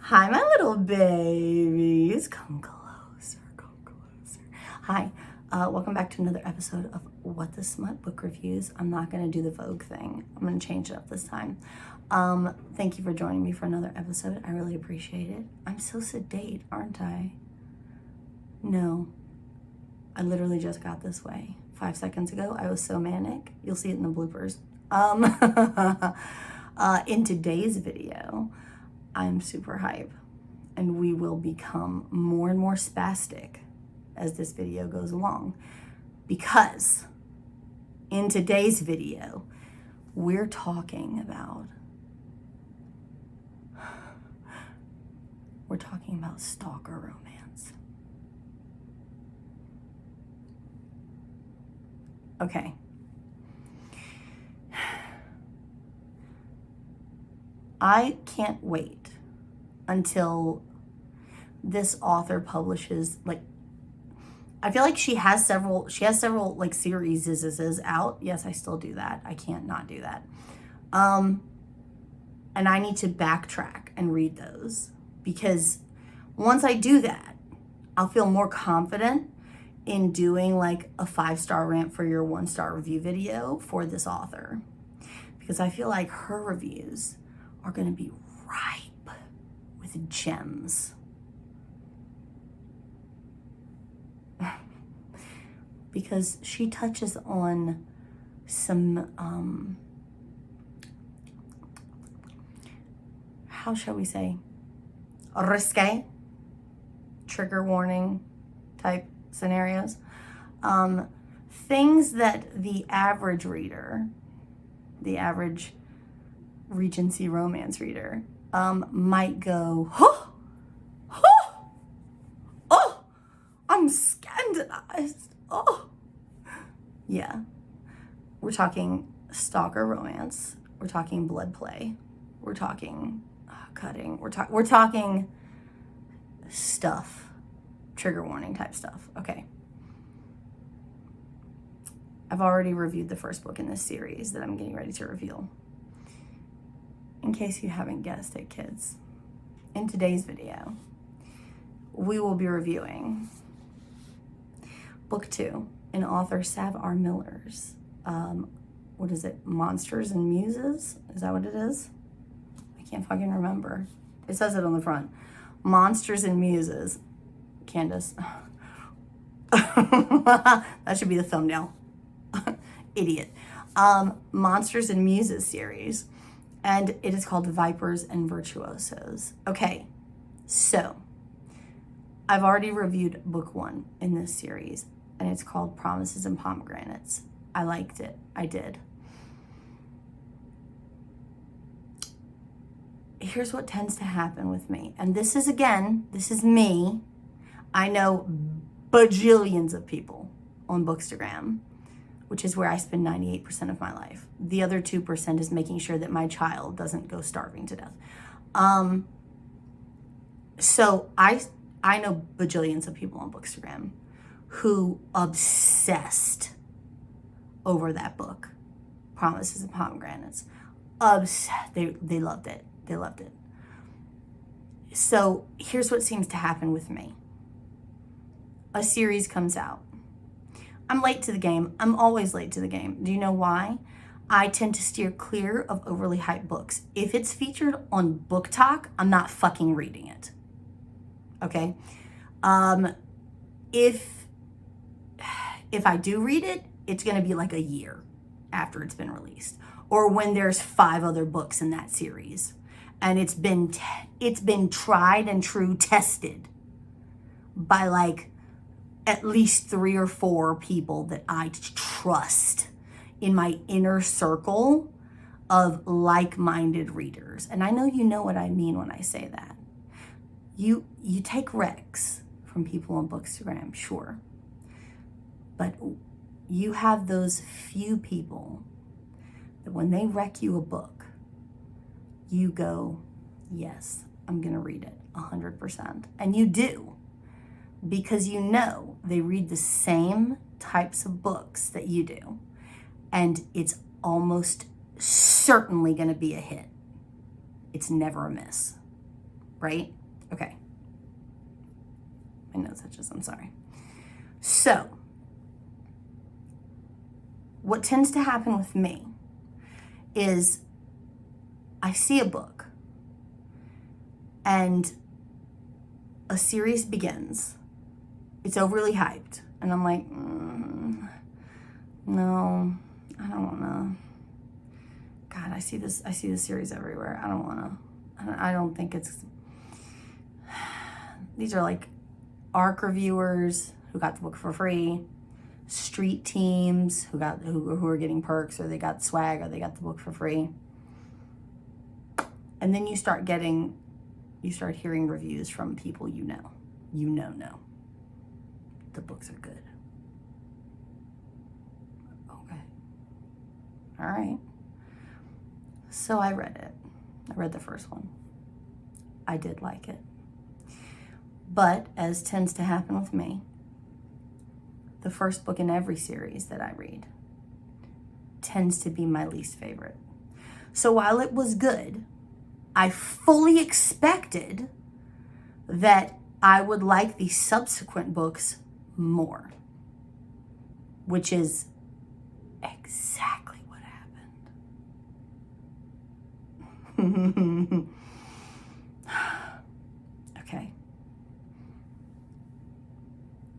Hi, my little babies. Come closer, come closer. Hi, welcome back to another episode of What the Smut Book Reviews. I'm not going to do the Vogue thing. I'm going to change it up this time. Thank you for joining me for another episode. I really appreciate it. I'm so sedate, aren't I? No, I literally just got this way. 5 seconds ago, I was so manic. You'll see it in the bloopers. In today's video, I'm super hype, and we will become more and more spastic as this video goes along, because in today's video, we're talking about stalker romance. Okay. I can't wait until this author publishes, I feel like she has several like series out. Yes, I still do that. I can't not do that. And I need to backtrack and read those, because once I do that, I'll feel more confident in doing like a 5-star rant for your 1-star review video for this author, because I feel like her reviews are going to be ripe with gems. Because she touches on some, how shall we say, risque, trigger warning type scenarios. Things that the average reader, the average Regency romance reader, might go, oh, I'm scandalized. Oh, yeah. We're talking stalker romance. We're talking blood play. We're talking cutting. We're talking stuff, trigger warning type stuff. Okay. I've already reviewed the first book in this series that I'm getting ready to reveal. In case you haven't guessed it, kids, in today's video, we will be reviewing Book 2 in author Sav R. Miller's, what is it, Monsters and Muses? Is that what it is? I can't fucking remember. It says it on the front. Monsters and Muses. Candace. That should be the thumbnail. Idiot. Monsters and Muses series. And it is called Vipers and Virtuosos. Okay, so I've already reviewed book 1 in this series, and it's called Promises and Pomegranates. I liked it. I did. Here's what tends to happen with me. And this is me. I know bajillions of people on Bookstagram, which is where I spend 98% of my life. The other 2% is making sure that my child doesn't go starving to death. So I know bajillions of people on Bookstagram who obsessed over that book, Promises and Pomegranates. They loved it. They loved it. So here's what seems to happen with me. A series comes out. I'm late to the game. I'm always late to the game. Do you know why? I tend to steer clear of overly hyped books. If it's featured on Book Talk, I'm not fucking reading it. Okay? If I do read it, it's going to be like a year after it's been released, or when there's 5 other books in that series, and it's been tried and true, tested by like at least 3 or 4 people that I trust in my inner circle of like-minded readers. And I know you know what I mean when I say that. You take recs from people on Bookstagram, sure. But you have those few people that when they rec you a book, you go, yes, I'm gonna read it 100%. And you do. Because you know they read the same types of books that you do. And it's almost certainly going to be a hit. It's never a miss. right? Okay. My nose itches, I'm sorry. So, what tends to happen with me is I see a book and a series begins. It's overly hyped. And I'm like, no, I don't want to. God, I see this series everywhere. I don't want to. I don't think it's. These are like ARC reviewers who got the book for free, street teams who are getting perks, or they got swag, or they got the book for free. And then you start hearing reviews from people you know. The books are good. Okay. All right. So I read it. I read the first one. I did like it. But, as tends to happen with me, the first book in every series that I read tends to be my least favorite. So while it was good, I fully expected that I would like the subsequent books more, which is exactly what happened. Okay.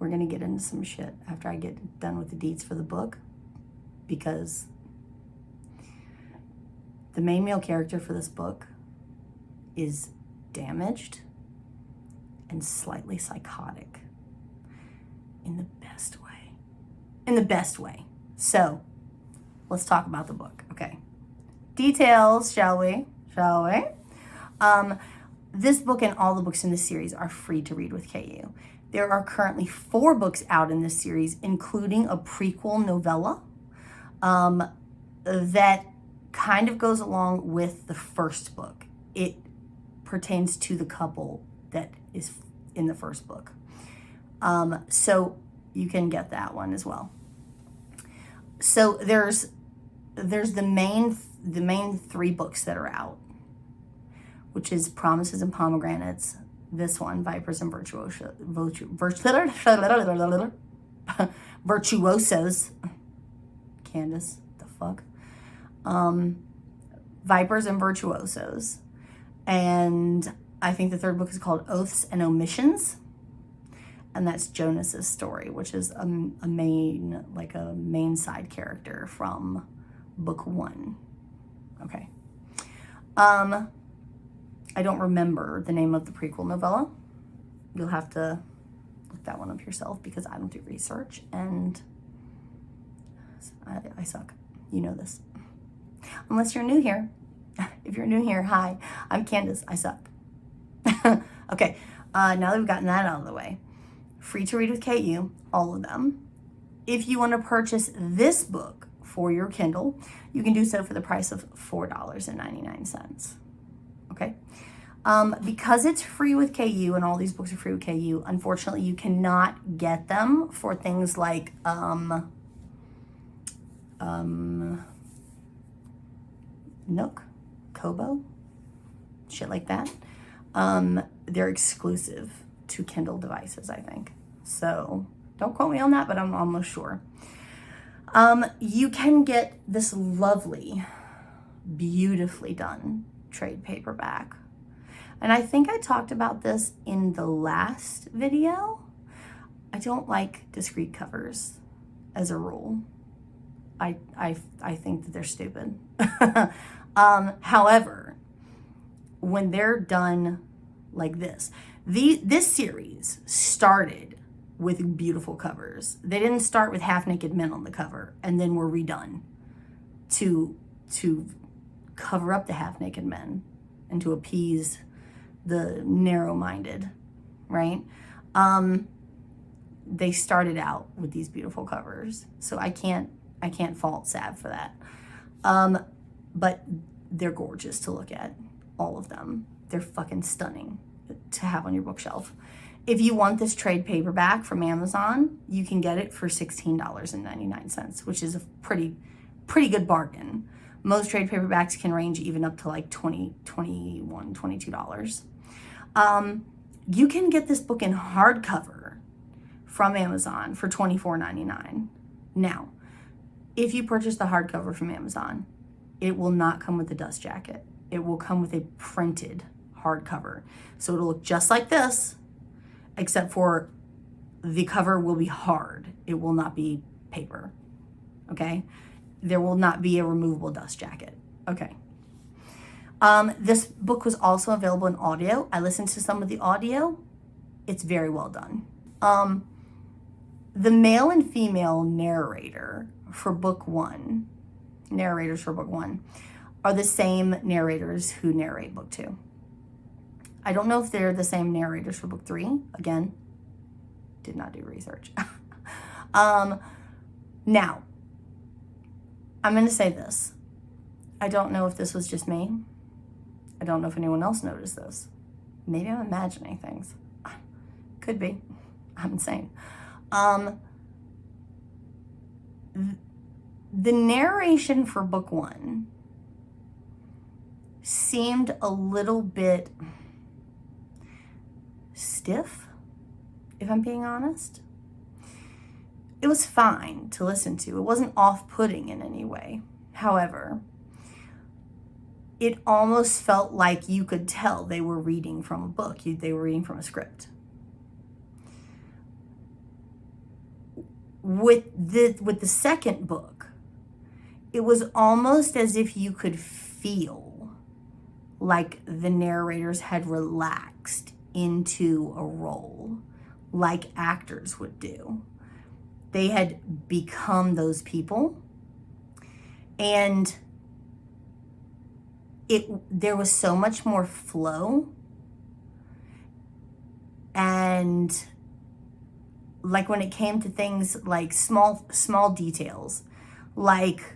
We're going to get into some shit after I get done with the deets for the book, because the main male character for this book is damaged and slightly psychotic in the best way. In the best way. So, let's talk about the book. Okay. Details, shall we? This book and all the books in this series are free to read with KU. There are currently 4 books out in this series, including a prequel novella that kind of goes along with the first book. It pertains to the couple that is in the first book. So you can get that one as well. So there's the main 3 books that are out, which is Promises and Pomegranates, this one, Vipers and Virtuosos. Candace, the fuck? Vipers and Virtuosos. And I think the 3rd book is called Oaths and Omissions. And that's Jonas's story, which is a main side character from book 1. Okay. I don't remember the name of the prequel novella. You'll have to look that one up yourself, because I don't do research and I suck. You know this. Unless you're new here. If you're new here, hi, I'm Candace. I suck. Okay, now that we've gotten that out of the way, free to read with KU, all of them. If you want to purchase this book for your Kindle, you can do so for the price of $4.99. Okay? Because it's free with KU and all these books are free with KU, unfortunately you cannot get them for things like Nook, Kobo, shit like that. They're exclusive to Kindle devices, I think. So don't quote me on that, but I'm almost sure. You can get this lovely, beautifully done trade paperback. And I think I talked about this in the last video. I don't like discrete covers as a rule. I think that they're stupid. However, when they're done like this series started with beautiful covers. They didn't start with half-naked men on the cover and then were redone to cover up the half-naked men and to appease the narrow-minded, right? They started out with these beautiful covers, so I can't fault Sav for that. But they're gorgeous to look at, all of them. They're fucking stunning to have on your bookshelf. If you want this trade paperback from Amazon, you can get it for $16.99, which is a pretty good bargain. Most trade paperbacks can range even up to like $20, $21, $22. You can get this book in hardcover from Amazon for $24.99. Now, if you purchase the hardcover from Amazon, it will not come with the dust jacket. It will come with a printed hardcover. So it'll look just like this, except for the cover will be hard. It will not be paper, okay? There will not be a removable dust jacket, okay? This book was also available in audio. I listened to some of the audio. It's very well done. The male and female narrators for book one, are the same narrators who narrate book 2. I don't know if they're the same narrators for book 3. Again, did not do research. Now, I'm going to say this. I don't know if this was just me. I don't know if anyone else noticed this. Maybe I'm imagining things. Could be. I'm insane. The narration for book 1 seemed a little bit stiff, if I'm being honest. It was fine to listen to. It wasn't off-putting in any way. However, it almost felt like you could tell they were reading from a book. They were reading from a script. With the second book, it was almost as if you could feel like the narrators had relaxed into a role, like actors would do. They had become those people, and there was so much more flow, and like when it came to things like small details, like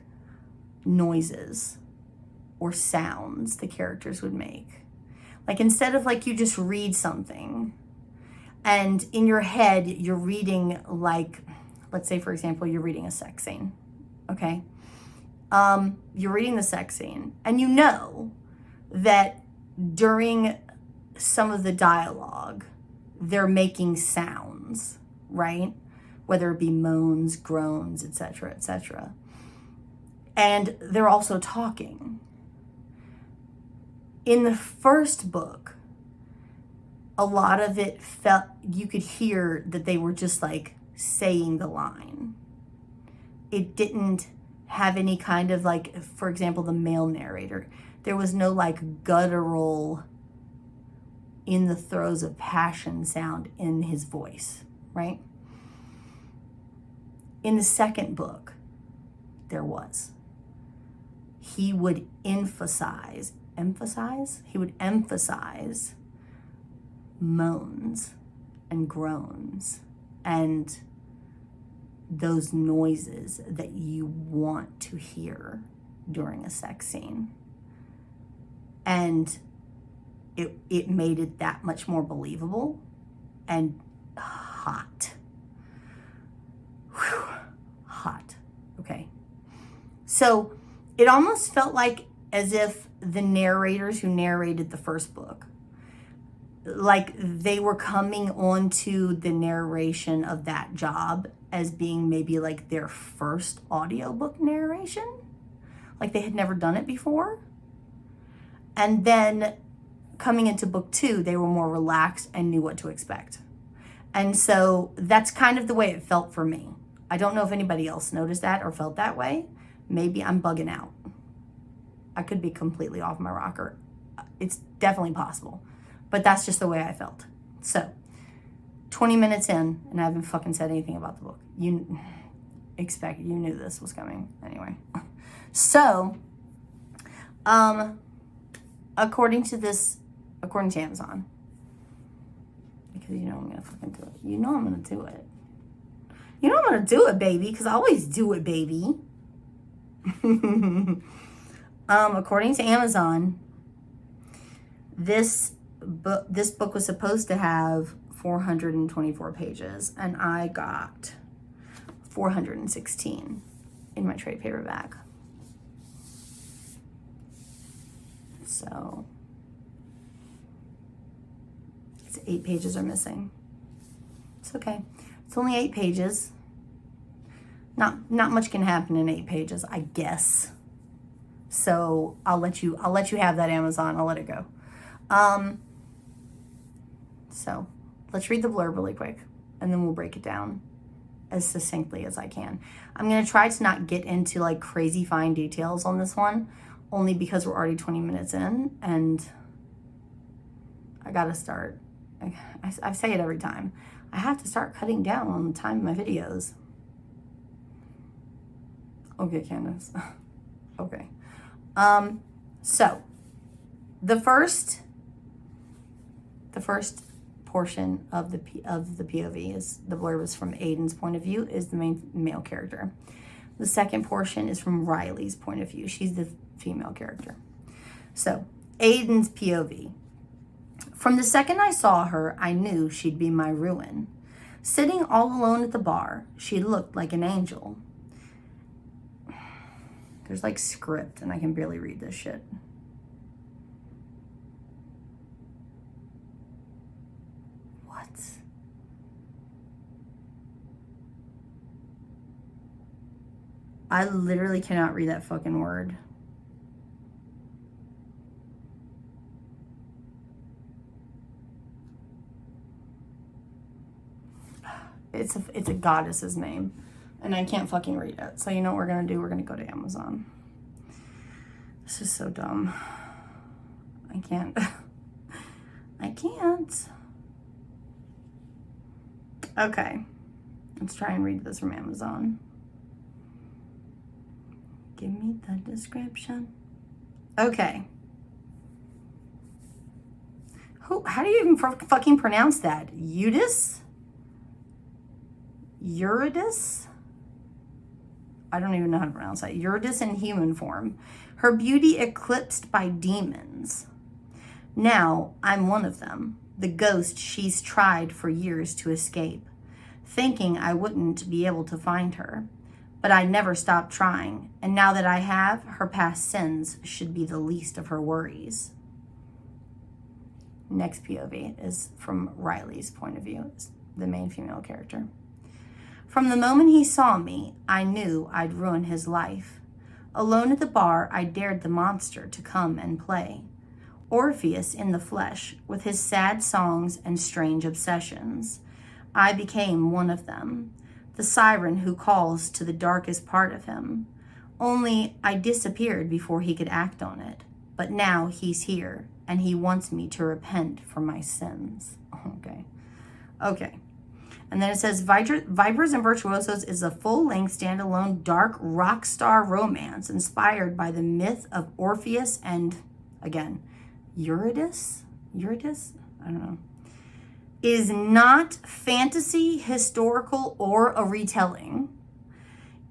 noises or sounds the characters would make. Like instead of like you just read something and in your head you're reading, like, let's say for example, you're reading a sex scene, okay? You're reading the sex scene and you know that during some of the dialogue, they're making sounds, right? Whether it be moans, groans, etc., etc. And they're also talking. In the first book, a lot of it felt, you could hear that they were just like saying the line. It didn't have any kind of like, for example, the male narrator, there was no like guttural, in the throes of passion sound in his voice, right? In the second book, there was. He would emphasize moans and groans and those noises that you want to hear during a sex scene. And it made it that much more believable and hot. Whew. Hot. Okay. So it almost felt like as if the narrators who narrated the first book, like they were coming onto the narration of that job as being maybe like their first audiobook narration. Like they had never done it before. And then coming into book 2, they were more relaxed and knew what to expect. And so that's kind of the way it felt for me. I don't know if anybody else noticed that or felt that way. Maybe I'm bugging out. I could be completely off my rocker. It's definitely possible. But that's just the way I felt. So, 20 minutes in, and I haven't fucking said anything about the book. You knew this was coming. Anyway. So, according to Amazon, because you know I'm gonna fucking do it. You know I'm gonna do it. You know I'm gonna do it, baby, because I always do it, baby. According to Amazon, this book was supposed to have 424 pages, and I got 416 in my trade paperback. So It's 8 pages are missing. It's okay. It's only 8 pages. Not much can happen in 8 pages, I guess. So I'll let you have that, Amazon. I'll let it go. So let's read the blurb really quick, and then we'll break it down as succinctly as I can. I'm going to try to not get into like crazy fine details on this one, only because we're already 20 minutes in, and I got to start. I say it every time. I have to start cutting down on the time of my videos. Okay, Candace. Okay. So the first portion of the POV is the blurb is from Aiden's point of view, is the main male character. The second portion is from Riley's point of view. She's the female character. So Aiden's POV. From the second I saw her, I knew she'd be my ruin. Sitting all alone at the bar, she looked like an angel. There's like script, and I can barely read this shit. What? I literally cannot read that fucking word. It's a goddess's name, and I can't fucking read it. So you know what we're gonna do? We're gonna go to Amazon. This is so dumb. I can't. I can't. Okay, let's try and read this from Amazon. Give me the description. Okay. How do you even fucking pronounce that? Eurydice? I don't even know how to pronounce that. Eurydice in human form. Her beauty eclipsed by demons. Now I'm one of them, the ghost she's tried for years to escape, thinking I wouldn't be able to find her. But I never stopped trying, and now that I have, her past sins should be the least of her worries. Next POV is from Riley's point of view, the main female character. From the moment he saw me, I knew I'd ruin his life. Alone at the bar, I dared the monster to come and play. Orpheus in the flesh, with his sad songs and strange obsessions. I became one of them, the siren who calls to the darkest part of him. Only I disappeared before he could act on it. But now he's here, and he wants me to repent for my sins. Okay. And then it says, Vipers and Virtuosos is a full-length, standalone, dark rock star romance inspired by the myth of Orpheus and, again, Eurydice? I don't know. Is not fantasy, historical, or a retelling.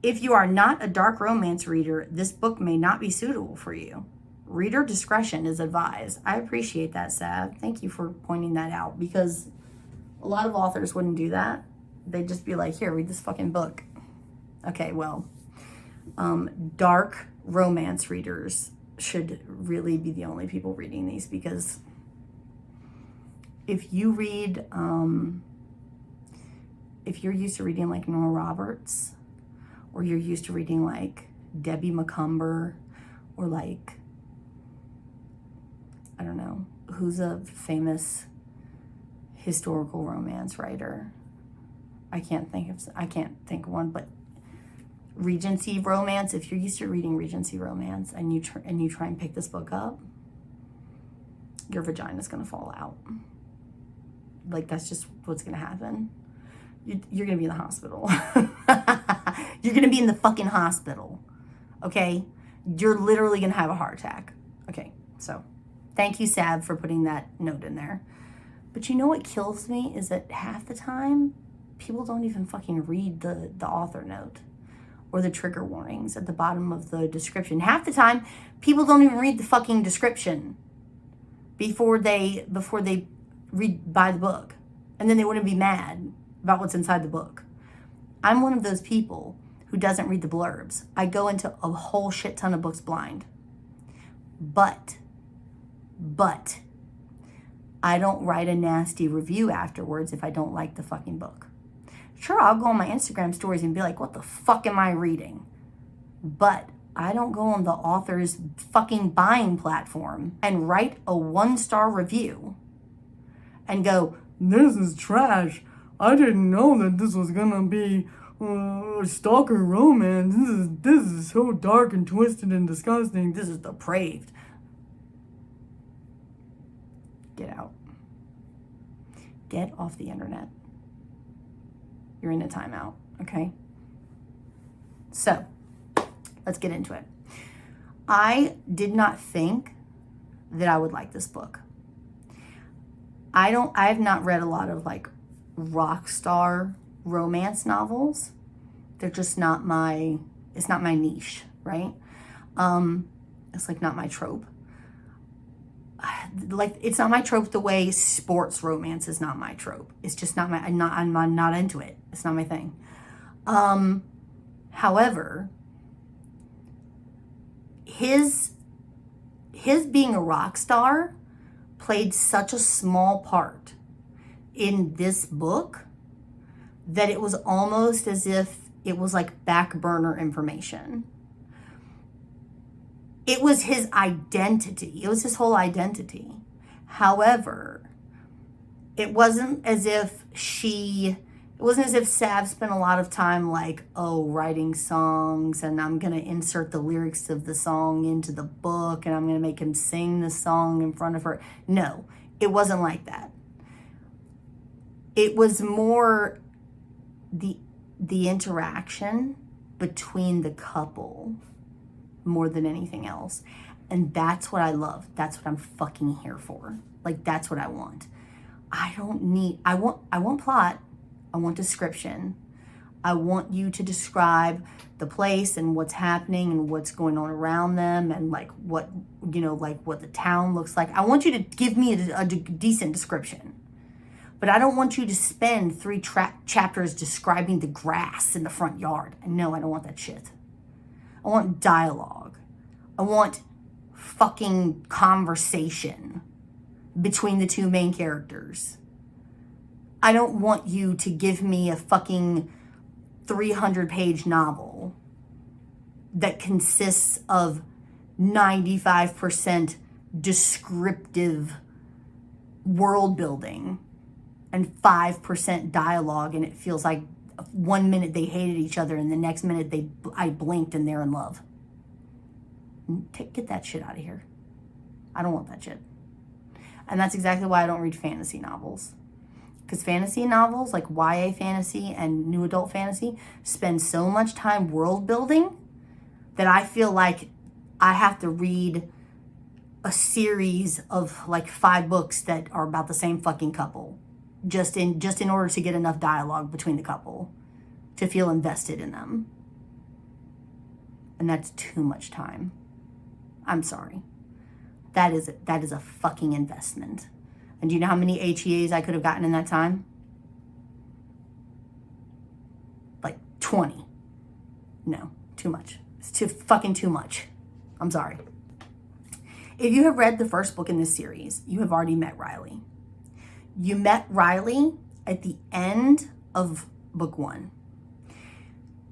If you are not a dark romance reader, this book may not be suitable for you. Reader discretion is advised. I appreciate that, Sav. Thank you for pointing that out, because a lot of authors wouldn't do that. They'd just be like, here, read this fucking book. Okay, well, dark romance readers should really be the only people reading these, because if you read, if you're used to reading like Nora Roberts, or you're used to reading like Debbie McCumber, or like, I don't know, who's a famous historical romance writer? I can't think of one, but Regency romance. If you're used to reading Regency romance and you try and pick this book up, your vagina's gonna fall out. Like, that's just what's gonna happen. You're gonna be in the hospital. You're gonna be in the fucking hospital. Okay? You're literally gonna have a heart attack. Okay, so thank you, Sab, for putting that note in there. But you know what kills me is that half the time, people don't even fucking read the author note or the trigger warnings at the bottom of the description. Half the time, people don't even read the fucking description before they buy the book. And then they wouldn't be mad about what's inside the book. I'm one of those people who doesn't read the blurbs. I go into a whole shit ton of books blind. But I don't write a nasty review afterwards if I don't like the fucking book. Sure, I'll go on my Instagram stories and be like, what the fuck am I reading? But I don't go on the author's fucking buying platform and write a 1-star review and go, this is trash. I didn't know that this was gonna be stalker romance. This is so dark and twisted and disgusting. This is depraved. Get out. Get off the internet. You're in a timeout, okay? So, let's get into it. I did not think that I would like this book. I have not read a lot of like rock star romance novels. They're just not it's not my niche, right? It's like not my trope. Like, it's not my trope the way sports romance is not my trope. It's just not I'm not into it. It's not my thing. However, his being a rock star played such a small part in this book that it was almost as if it was like back burner information. It was his identity. It was his whole identity. However, it wasn't as if Sav spent a lot of time like, writing songs, and I'm going to insert the lyrics of the song into the book, and I'm going to make him sing the song in front of her. No, it wasn't like that. It was more the interaction between the couple more than anything else. And that's what I love. That's what I'm fucking here for. Like, that's what I want. I want plot. I want description. I want you to describe the place and what's happening and what's going on around them and like what the town looks like. I want you to give me a decent description. But I don't want you to spend 3 chapters describing the grass in the front yard. No, I don't want that shit. I want dialogue. I want fucking conversation between the 2 main characters. I don't want you to give me a fucking 300-page novel that consists of 95% descriptive world building and 5% dialogue, and it feels like 1 minute they hated each other and the next minute I blinked and they're in love. Get that shit out of here. I don't want that shit. And that's exactly why I don't read fantasy novels. Because fantasy novels, like YA fantasy and new adult fantasy, spend so much time world building that I feel like I have to read a series of like 5 books that are about the same fucking couple. Just in order to get enough dialogue between the couple to feel invested in them. And that's too much time. I'm sorry. That is a fucking investment. And do you know how many HEAs I could have gotten in that time? Like 20. No, too much. It's too much. I'm sorry. If you have read the first book in this series, you have already met Riley. You met Riley at the end of book 1.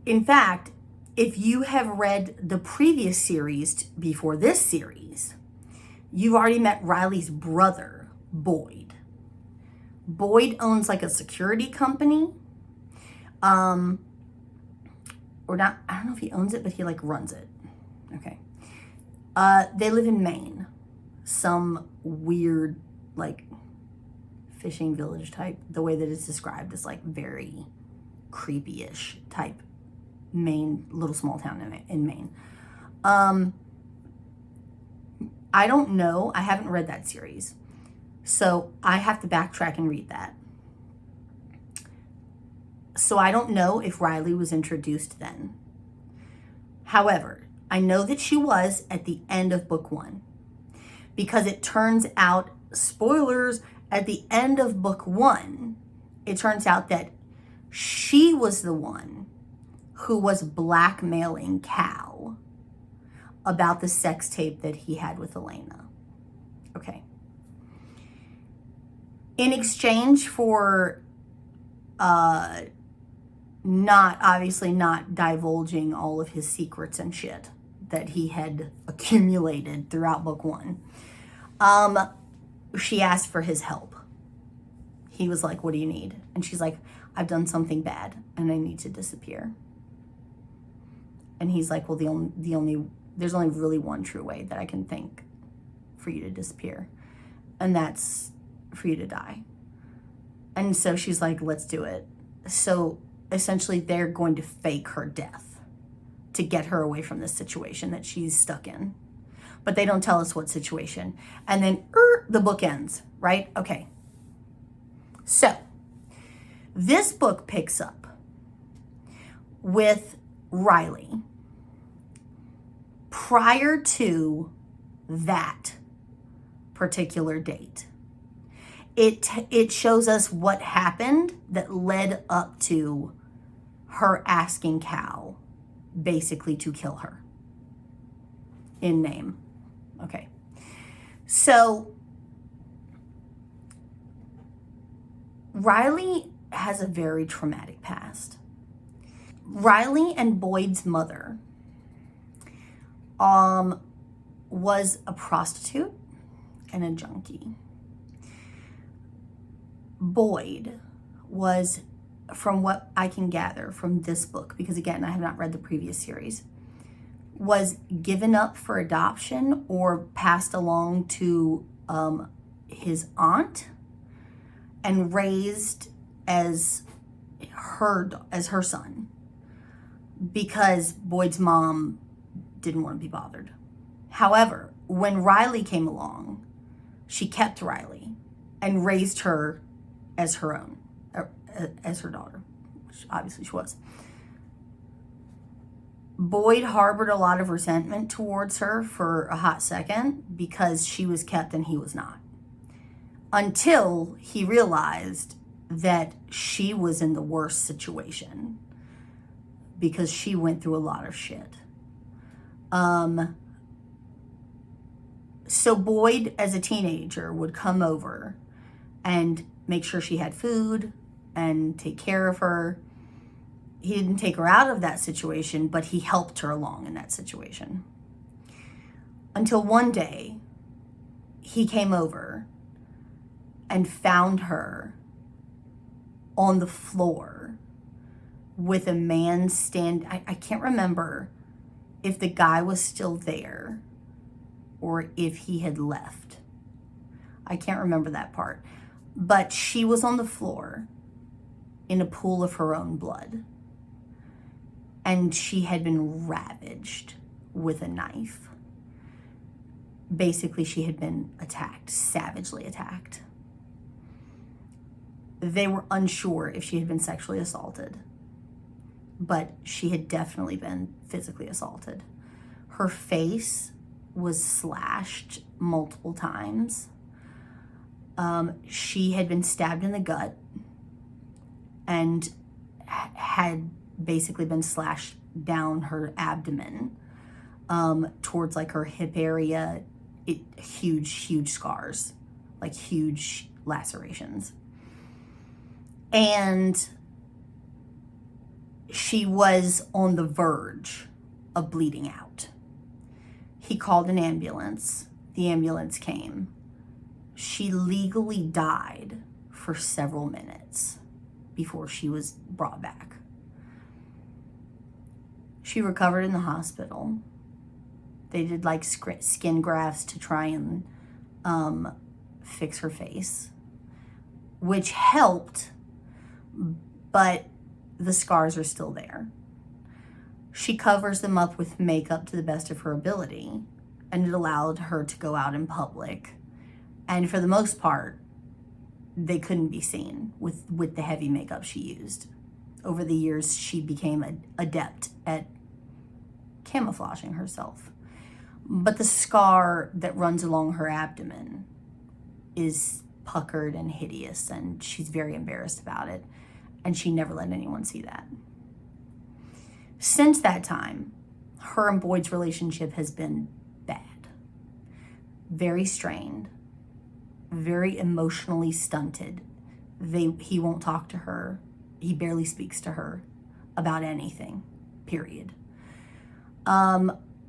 In fact, if you have read the previous series before this series, you've already met Riley's brother, Boyd. Boyd owns like a security company. Or not, I don't know if he owns it, but he like runs it. Okay. They live in Maine. Some weird, like, fishing village type. The way that it's described is like very creepy-ish type Maine, little small town in Maine. I don't know. I haven't read that series. So I have to backtrack and read that. So I don't know if Riley was introduced then. However, I know that she was at the end of book 1. Because it turns out, spoilers, at the end of book 1, it turns out that she was the one who was blackmailing Cal about the sex tape that he had with Elena. Okay. In exchange for not divulging all of his secrets and shit that he had accumulated throughout book 1, she asked for his help. He was like, what do you need? And she's like, I've done something bad and I need to disappear. And he's like, well, there's only really one true way that I can think for you to disappear, and that's for you to die. And so she's like, let's do it. So essentially they're going to fake her death to get her away from this situation that she's stuck in. But they don't tell us what situation. And then the book ends, right? Okay. So this book picks up with Riley prior to that particular date. It shows us what happened that led up to her asking Cal basically to kill her in name. Okay. So Riley has a very traumatic past. Riley and Boyd's mother was a prostitute and a junkie. Boyd was, from what I can gather from this book, because again, I have not read the previous series, was given up for adoption or passed along to his aunt and raised as her son, because Boyd's mom didn't want to be bothered. However, when Riley came along, she kept Riley and raised her as her own, as her daughter, which obviously she was. Boyd harbored a lot of resentment towards her for a hot second because she was kept and he was not. Until he realized that she was in the worst situation because she went through a lot of shit. So Boyd, as a teenager, would come over and make sure she had food and take care of her. He didn't take her out of that situation, but he helped her along in that situation. Until one day, he came over and found her on the floor with a man I can't remember if the guy was still there or if he had left. I can't remember that part. But she was on the floor in a pool of her own blood. And she had been ravaged with a knife. Basically, she had been attacked, savagely attacked. They were unsure if she had been sexually assaulted, but she had definitely been physically assaulted. Her face was slashed multiple times. She had been stabbed in the gut and had basically been slashed down her abdomen towards like her hip area. Huge scars, like huge lacerations. And she was on the verge of bleeding out. He called an ambulance. The ambulance came. She legally died for several minutes before she was brought back. She recovered in the hospital. They did like skin grafts to try and fix her face, which helped, but the scars are still there. She covers them up with makeup to the best of her ability, and it allowed her to go out in public. And for the most part, they couldn't be seen with the heavy makeup she used. Over the years, she became an adept at camouflaging herself. But the scar that runs along her abdomen is puckered and hideous, and she's very embarrassed about it, and she never let anyone see that. Since that time, her and Boyd's relationship has been bad, very strained. very emotionally stunted. He won't talk to her. He barely speaks to her about anything, period.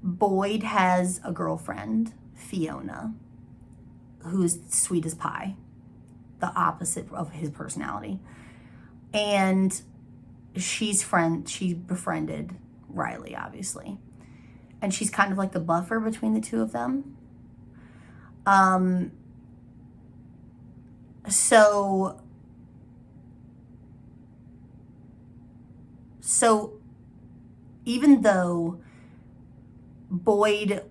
Boyd has a girlfriend, Fiona, who's sweet as pie, the opposite of his personality. And she befriended Riley, obviously. And she's kind of like the buffer between the two of them. So even though Boyd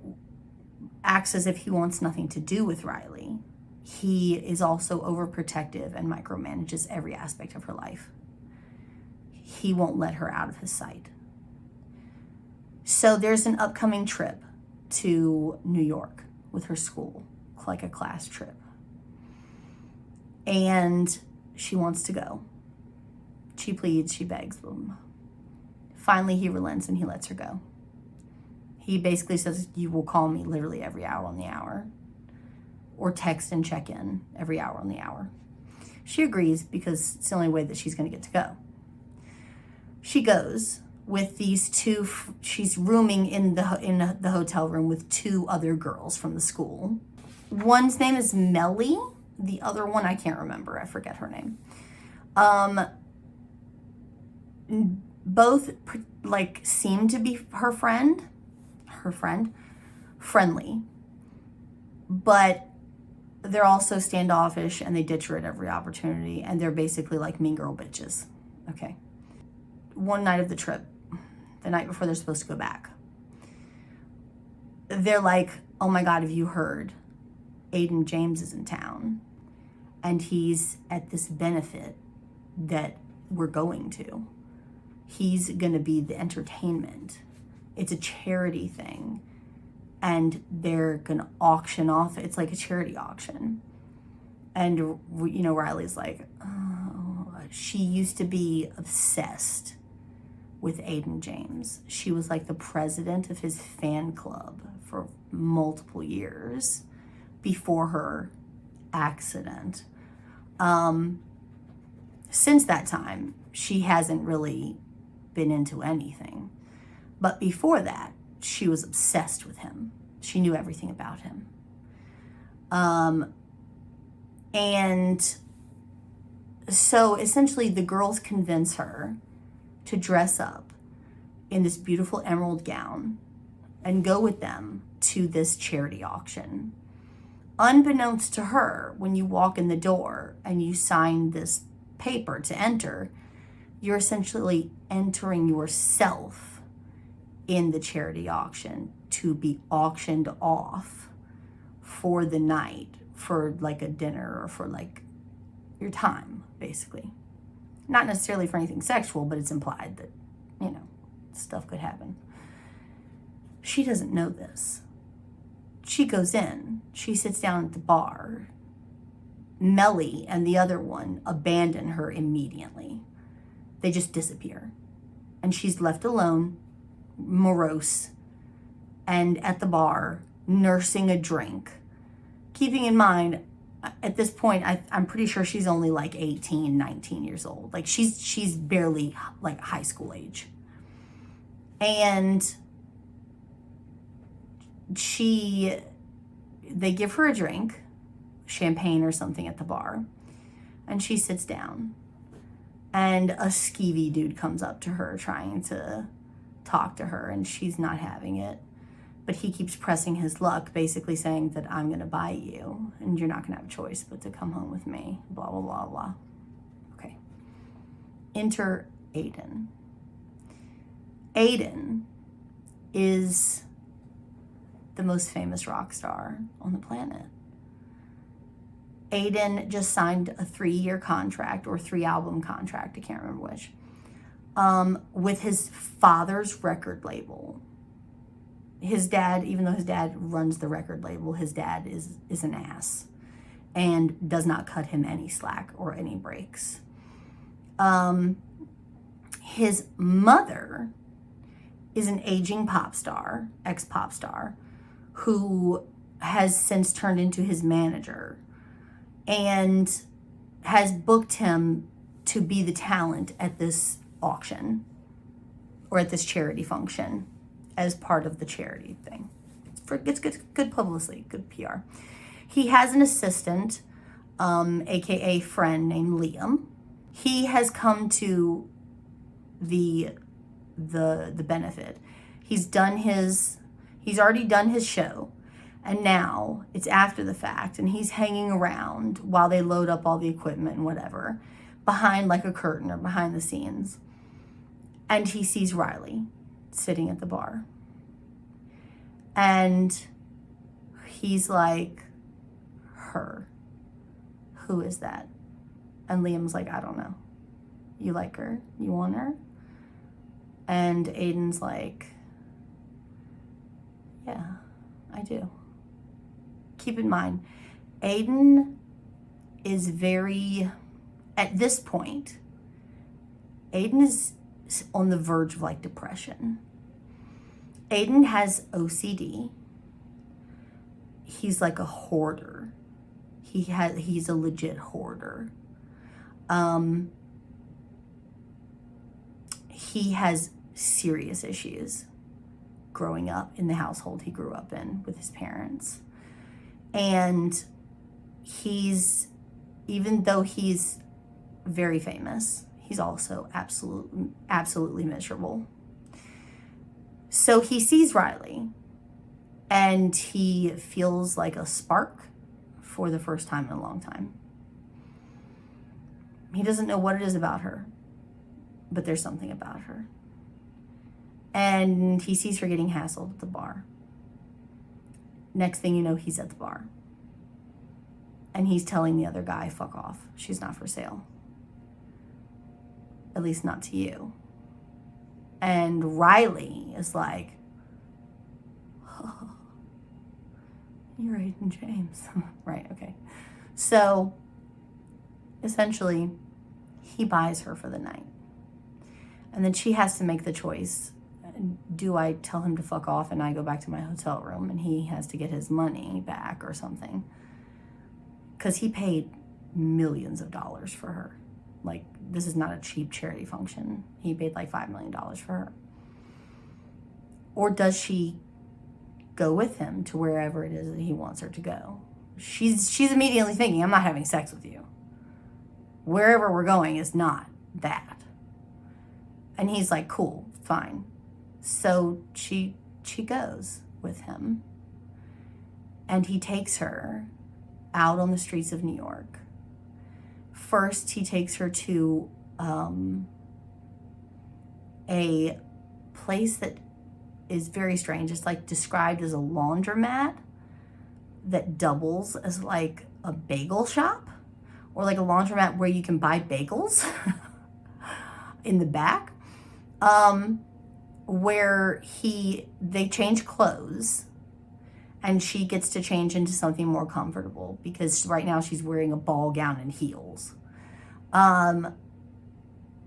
acts as if he wants nothing to do with Riley, he is also overprotective and micromanages every aspect of her life. He won't let her out of his sight. So there's an upcoming trip to New York with her school, like a class trip. And she wants to go. She pleads, she begs them. Finally, he relents and he lets her go. He basically says, you will call me literally every hour on the hour, or text and check in every hour on the hour. She agrees because it's the only way that she's going to get to go. She goes with these two. She's rooming in the hotel room with two other girls from the school. One's name is Melly. The other one, I can't remember. I forget her name. Both like seem to be her friend, friendly, but they're also standoffish and they ditch her at every opportunity, and they're basically like mean girl bitches. Okay. One night of the trip, the night before they're supposed to go back, they're like, oh my God, have you heard? Aiden James is in town and he's at this benefit that we're going to. He's going to be the entertainment. It's a charity thing. And they're going to auction off. It's like a charity auction. And, you know, Riley's like, oh, she used to be obsessed with Aiden James. She was like the president of his fan club for multiple years before her accident. Since that time, she hasn't really been into anything. But before that, she was obsessed with him. She knew everything about him. And so essentially the girls convince her to dress up in this beautiful emerald gown and go with them to this charity auction. Unbeknownst to her, when you walk in the door and you sign this paper to enter, you're essentially entering yourself in the charity auction to be auctioned off for the night, for like a dinner or for like your time, basically. Not necessarily for anything sexual, but it's implied that, you know, stuff could happen. She doesn't know this. She goes in, she sits down at the bar. Melly and the other one abandon her immediately. They just disappear. And she's left alone, morose, and at the bar, nursing a drink. Keeping in mind, at this point, I'm pretty sure she's only like 18, 19 years old. Like she's barely like high school age. And they give her a drink, champagne or something at the bar, and she sits down. And a skeevy dude comes up to her trying to talk to her, and she's not having it. But he keeps pressing his luck, basically saying that I'm going to buy you, and you're not going to have a choice but to come home with me, blah, blah, blah, blah. Okay. Enter Aiden. Aiden is the most famous rock star on the planet. Aiden just signed a 3-year contract or 3-album contract, I can't remember which, with his father's record label. His dad, even though his dad runs the record label, his dad is an ass and does not cut him any slack or any breaks. His mother is an aging pop star, ex-pop star, who has since turned into his manager. and has booked him to be the talent at this auction or at this charity function as part of the charity thing. It's good publicity, good PR. He has an assistant, aka friend named Liam. He has come to the benefit. He's already done his show, and now it's after the fact, and he's hanging around while they load up all the equipment and whatever, behind like a curtain or behind the scenes. And he sees Riley sitting at the bar. And he's like, her. Who is that? And Liam's like, I don't know. You like her? You want her? And Aiden's like, yeah, I do. Keep in mind, Aiden is at this point, Aiden is on the verge of like depression. Aiden has OCD. He's like a hoarder. He's a legit hoarder. He has serious issues growing up in the household he grew up in with his parents. And even though he's very famous, he's also absolutely miserable. So he sees Riley and he feels like a spark for the first time in a long time. He doesn't know what it is about her, but there's something about her. And he sees her getting hassled at the bar. Next thing you know, he's at the bar. And he's telling the other guy, fuck off. She's not for sale. At least not to you. And Riley is like, oh, you're Aiden James. Right, okay. So, essentially, he buys her for the night. And then she has to make the choice. Do I tell him to fuck off and I go back to my hotel room and he has to get his money back or something? Because he paid millions of dollars for her. Like, this is not a cheap charity function. He paid like $5 million for her. Or does she go with him to wherever it is that he wants her to go? She's immediately thinking, I'm not having sex with you. Wherever we're going is not that. And he's like, cool, fine. So she goes with him. And he takes her out on the streets of New York. First, he takes her to a place that is very strange. It's like described as a laundromat that doubles as like a bagel shop, or like a laundromat where you can buy bagels in the back, where they change clothes. And she gets to change into something more comfortable because right now she's wearing a ball gown and heels.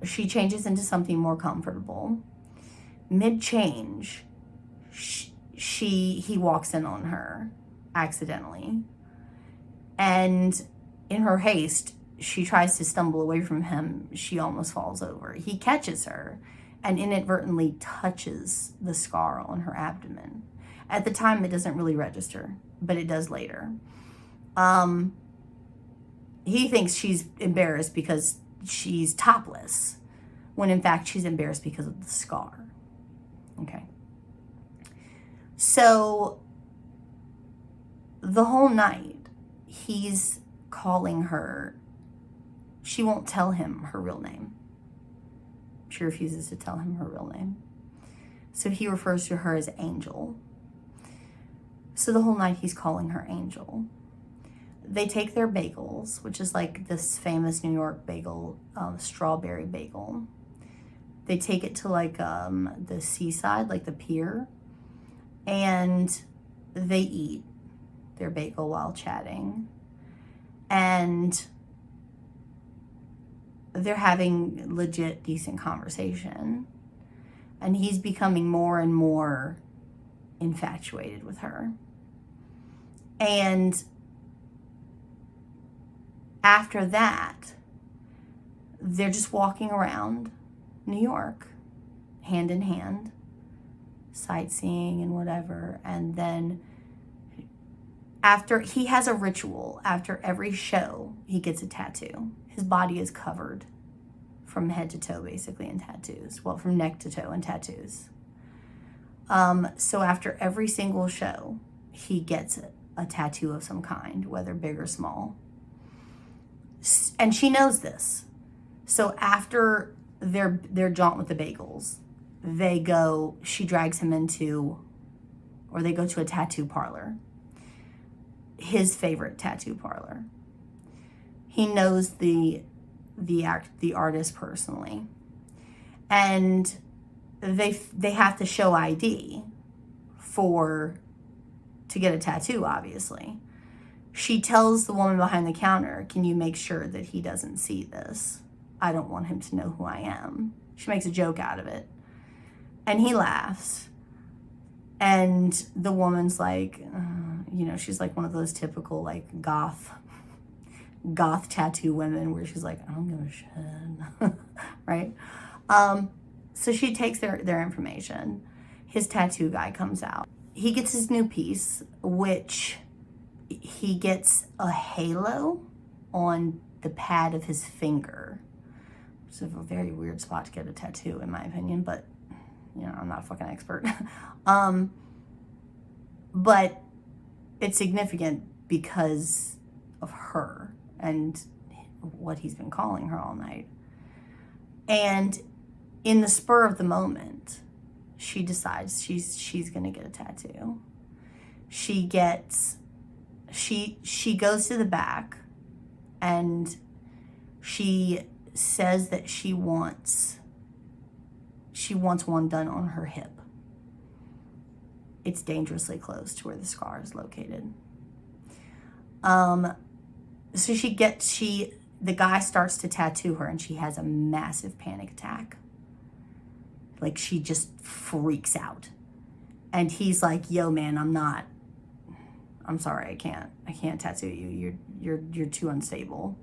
She changes into something more comfortable. Mid-change, he walks in on her accidentally. And in her haste, she tries to stumble away from him. She almost falls over. He catches her and inadvertently touches the scar on her abdomen. At the time, it doesn't really register, but it does later. He thinks she's embarrassed because she's topless, when in fact she's embarrassed because of the scar. Okay. So the whole night, he's calling her. She won't tell him her real name. She refuses to tell him her real name. So he refers to her as Angel. So the whole night he's calling her Angel. They take their bagels, which is like this famous New York bagel, strawberry bagel. They take it to like the seaside, like the pier, and they eat their bagel while chatting. And they're having legit decent conversation. And he's becoming more and more infatuated with her. And After that, they're just walking around New York, hand in hand, sightseeing and whatever. And then after, he has a ritual. After every show, he gets a tattoo. His body is covered from head to toe, basically, in tattoos. Well, from neck to toe in tattoos. So after every single show, he gets a tattoo of some kind, whether big or small. And she knows this. So after their jaunt with the bagels, she drags him into, or they go to a tattoo parlor. His favorite tattoo parlor. He knows the artist personally. And they have to show ID to get a tattoo, obviously. She tells the woman behind the counter, can you make sure that he doesn't see this? I don't want him to know who I am. She makes a joke out of it. And he laughs. And the woman's like, she's like one of those typical like goth tattoo women where she's like, I don't give a shit, right? So she takes their information. His tattoo guy comes out. He gets his new piece, which he gets a halo on the pad of his finger. It's a very weird spot to get a tattoo, in my opinion, but I'm not a fucking expert. But it's significant because of her and what he's been calling her all night. And in the spur of the moment, she decides she's gonna get a tattoo. She goes to the back and she says that she wants one done on her hip. It's dangerously close to where the scar is located. So the guy starts to tattoo her and she has a massive panic attack. Like she just freaks out. And he's like, yo man, I'm sorry, I can't tattoo you. You're too unstable.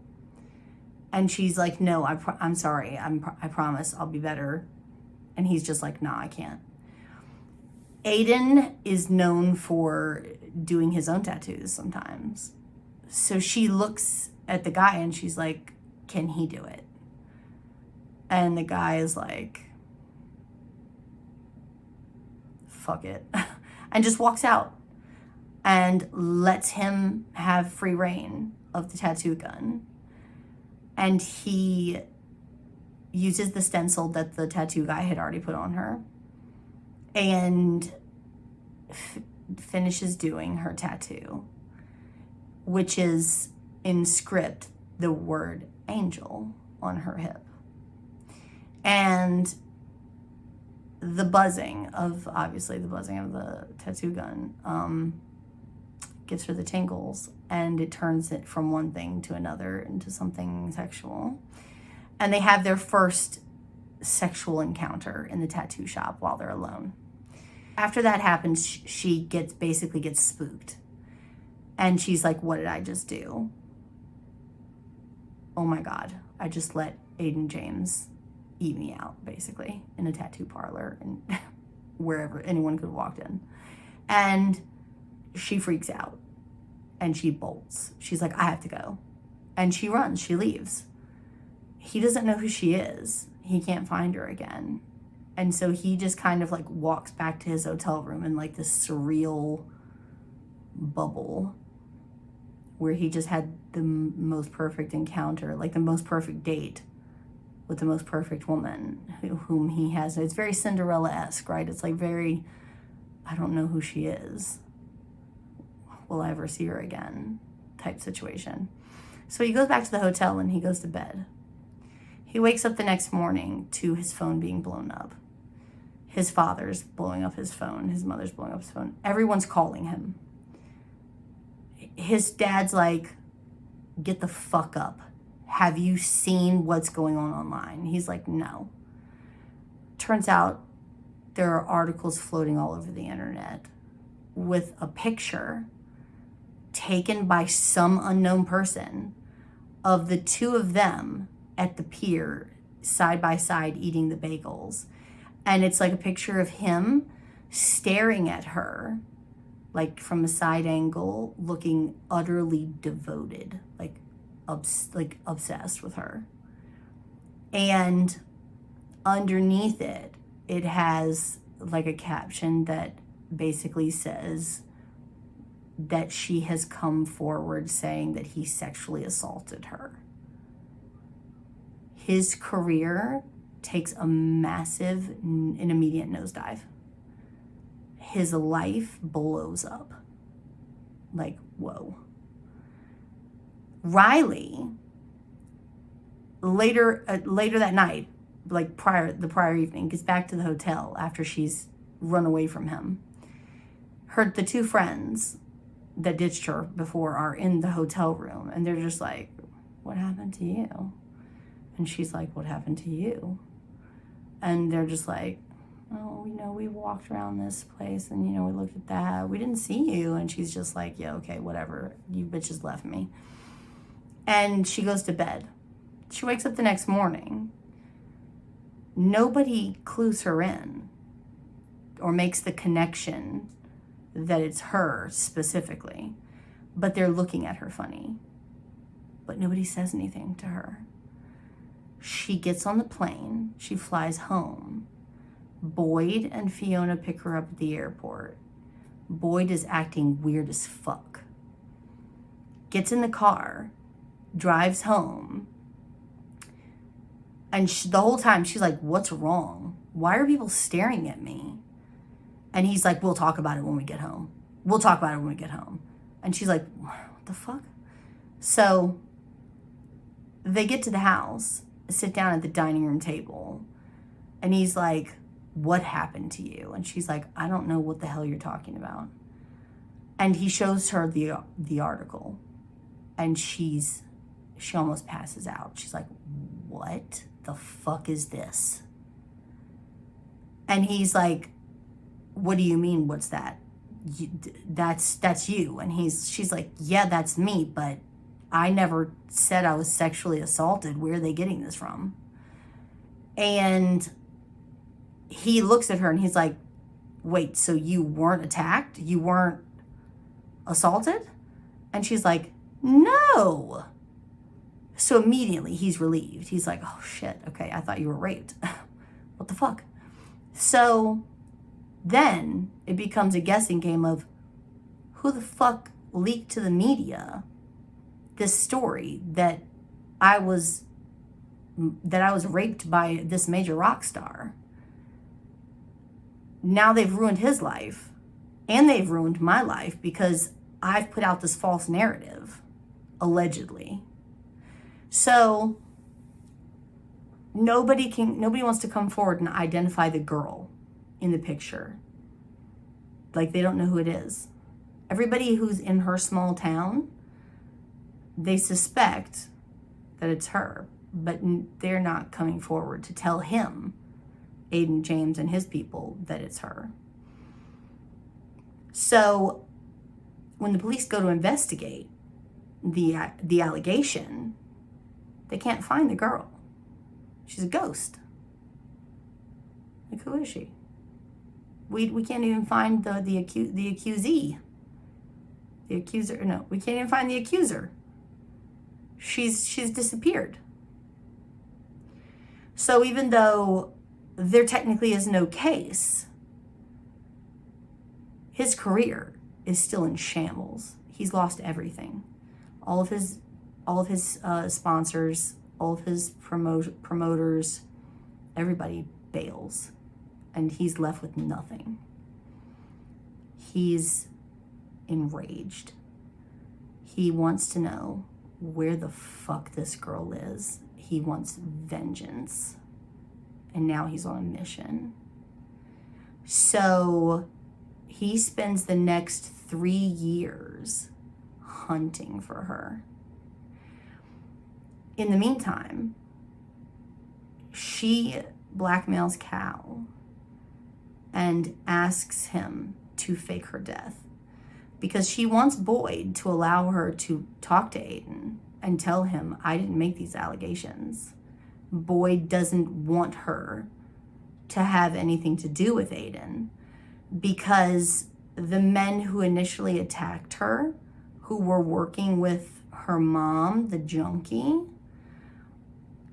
And she's like, no, I'm sorry. I promise I'll be better. And he's just like, nah, I can't. Aiden is known for doing his own tattoos sometimes. So she looks at the guy and she's like, can he do it? And the guy is like, fuck it. And just walks out and lets him have free reign of the tattoo gun. And he uses the stencil that the tattoo guy had already put on her and finishes doing her tattoo, which is in script the word angel on her hip. And the buzzing of the tattoo gun gives her the tingles, and it turns it from one thing to another into something sexual. And they have their first sexual encounter in the tattoo shop while they're alone. After that happens, she basically gets spooked. And she's like, what did I just do? Oh my God, I just let Aiden James eat me out, basically, in a tattoo parlor and wherever anyone could have walked in. And she freaks out and she bolts. She's like, I have to go. And she runs, she leaves. He doesn't know who she is. He can't find her again. And so he just kind of like walks back to his hotel room in like this surreal bubble where he just had the most perfect encounter, like the most perfect date with the most perfect woman whom he has. It's very Cinderella-esque, right? It's like very, I don't know who she is. Will I ever see her again? Type situation. So he goes back to the hotel and he goes to bed. He wakes up the next morning to his phone being blown up. His father's blowing up his phone. His mother's blowing up his phone. Everyone's calling him. His dad's like, get the fuck up. Have you seen what's going on online? He's like, no. Turns out there are articles floating all over the internet with a picture taken by some unknown person of the two of them at the pier, side by side, eating the bagels. And it's like a picture of him staring at her, like from a side angle, looking utterly devoted, like obsessed with her. And underneath it, it has like a caption that basically says that she has come forward saying that he sexually assaulted her. His career takes a massive and immediate nosedive. His life blows up. Like, whoa. Riley, later that night, like the prior evening, gets back to the hotel after she's run away from him. The two friends that ditched her before are in the hotel room, and they're just like, what happened to you? And she's like, what happened to you? And they're just like, oh, we walked around this place and, we looked at that. We didn't see you. And she's just like, yeah, okay, whatever. You bitches left me. And she goes to bed. She wakes up the next morning. Nobody clues her in or makes the connection that it's her specifically, but they're looking at her funny. But nobody says anything to her. She gets on the plane. She flies home. Boyd and Fiona pick her up at the airport. Boyd is acting weird as fuck. Gets in the car, drives home, and the whole time she's like, what's wrong? Why are people staring at me? And he's like, we'll talk about it when we get home. We'll talk about it when we get home. And she's like, what the fuck? So they get to the house, sit down at the dining room table, and he's like, what happened to you? And she's like, I don't know what the hell you're talking about. And he shows her the article, and she almost passes out. She's like, what the fuck is this? And he's like, what do you mean, what's that? That's you. And she's like, yeah, that's me, but I never said I was sexually assaulted. Where are they getting this from? And he looks at her and he's like, wait, so you weren't attacked? You weren't assaulted? And she's like, no. So immediately he's relieved. He's like, oh shit, okay, I thought you were raped. What the fuck? So then it becomes a guessing game of who the fuck leaked to the media this story that I was raped by this major rock star. Now they've ruined his life, and they've ruined my life because I've put out this false narrative, allegedly. So nobody wants to come forward and identify the girl in the picture. Like, they don't know who it is. Everybody who's in her small town, they suspect that it's her, but they're not coming forward to tell him, Aiden James and his people, that it's her. So when the police go to investigate the allegation, they can't find the girl. She's a ghost. Like, who is she? We can't even find the accusee. The accuser, no, we can't even find the accuser. She's disappeared. So even though there technically is no case, his career is still in shambles. He's lost everything. All of his sponsors, all of his promoters, everybody bails, and he's left with nothing. He's enraged. He wants to know where the fuck this girl is. He wants vengeance. And now he's on a mission. So he spends the next 3 years hunting for her. In the meantime, she blackmails Cal and asks him to fake her death because she wants Boyd to allow her to talk to Aiden and tell him, I didn't make these allegations. Boyd doesn't want her to have anything to do with Aiden, because the men who initially attacked her, who were working with her mom, the junkie,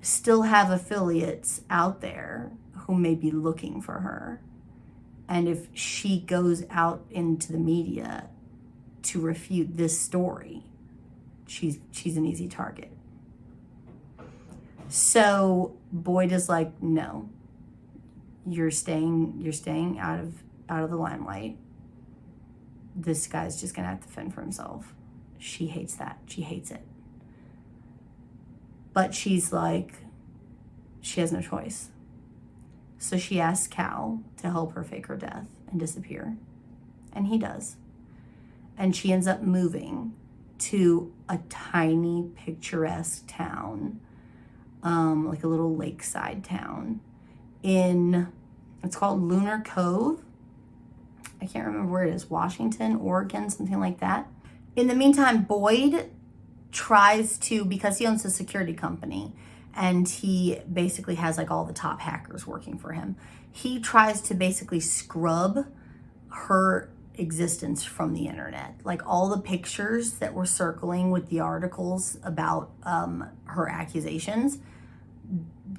still have affiliates out there who may be looking for her. And if she goes out into the media to refute this story, she's an easy target. So Boyd is like, no, you're staying out of the limelight. This guy's just gonna have to fend for himself. She hates that. She hates it. But she's like, she has no choice. So she asks Cal to help her fake her death and disappear. And he does. And she ends up moving to a tiny, picturesque town, like a little lakeside town it's called Lunar Cove. I can't remember where it is, Washington, Oregon, something like that. In the meantime, Boyd tries to, because he owns a security company and he basically has like all the top hackers working for him, he tries to basically scrub her existence from the internet. Like all the pictures that were circling with the articles about her accusations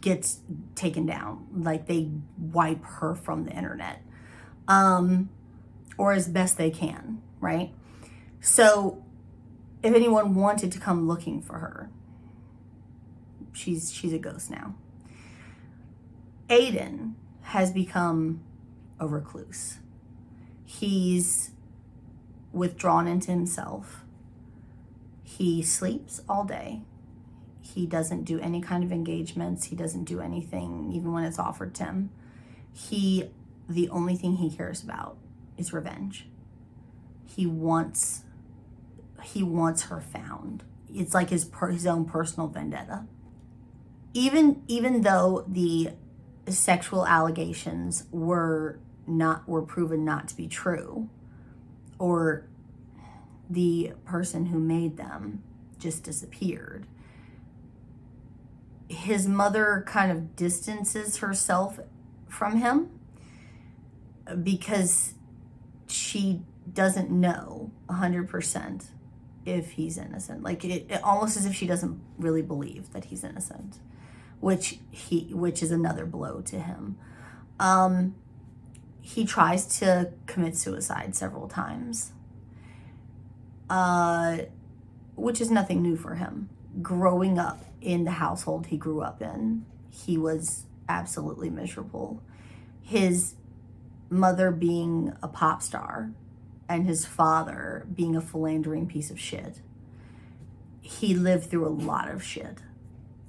gets taken down. Like they wipe her from the internet, or as best they can, right? So if anyone wanted to come looking for her, she's a ghost now. Aiden has become a recluse. He's withdrawn into himself. He sleeps all day. He doesn't do any kind of engagements. He doesn't do anything, even when it's offered to him. The only thing he cares about is revenge. He wants her found. It's like his own personal vendetta. Even though the sexual allegations were proven not to be true, or the person who made them just disappeared, his mother kind of distances herself from him because she doesn't know 100% if he's innocent. Like it almost as if she doesn't really believe that he's innocent, which is another blow to him. He tries to commit suicide several times, which is nothing new for him. Growing up in the household he grew up in, he was absolutely miserable. His mother being a pop star and his father being a philandering piece of shit. He lived through a lot of shit,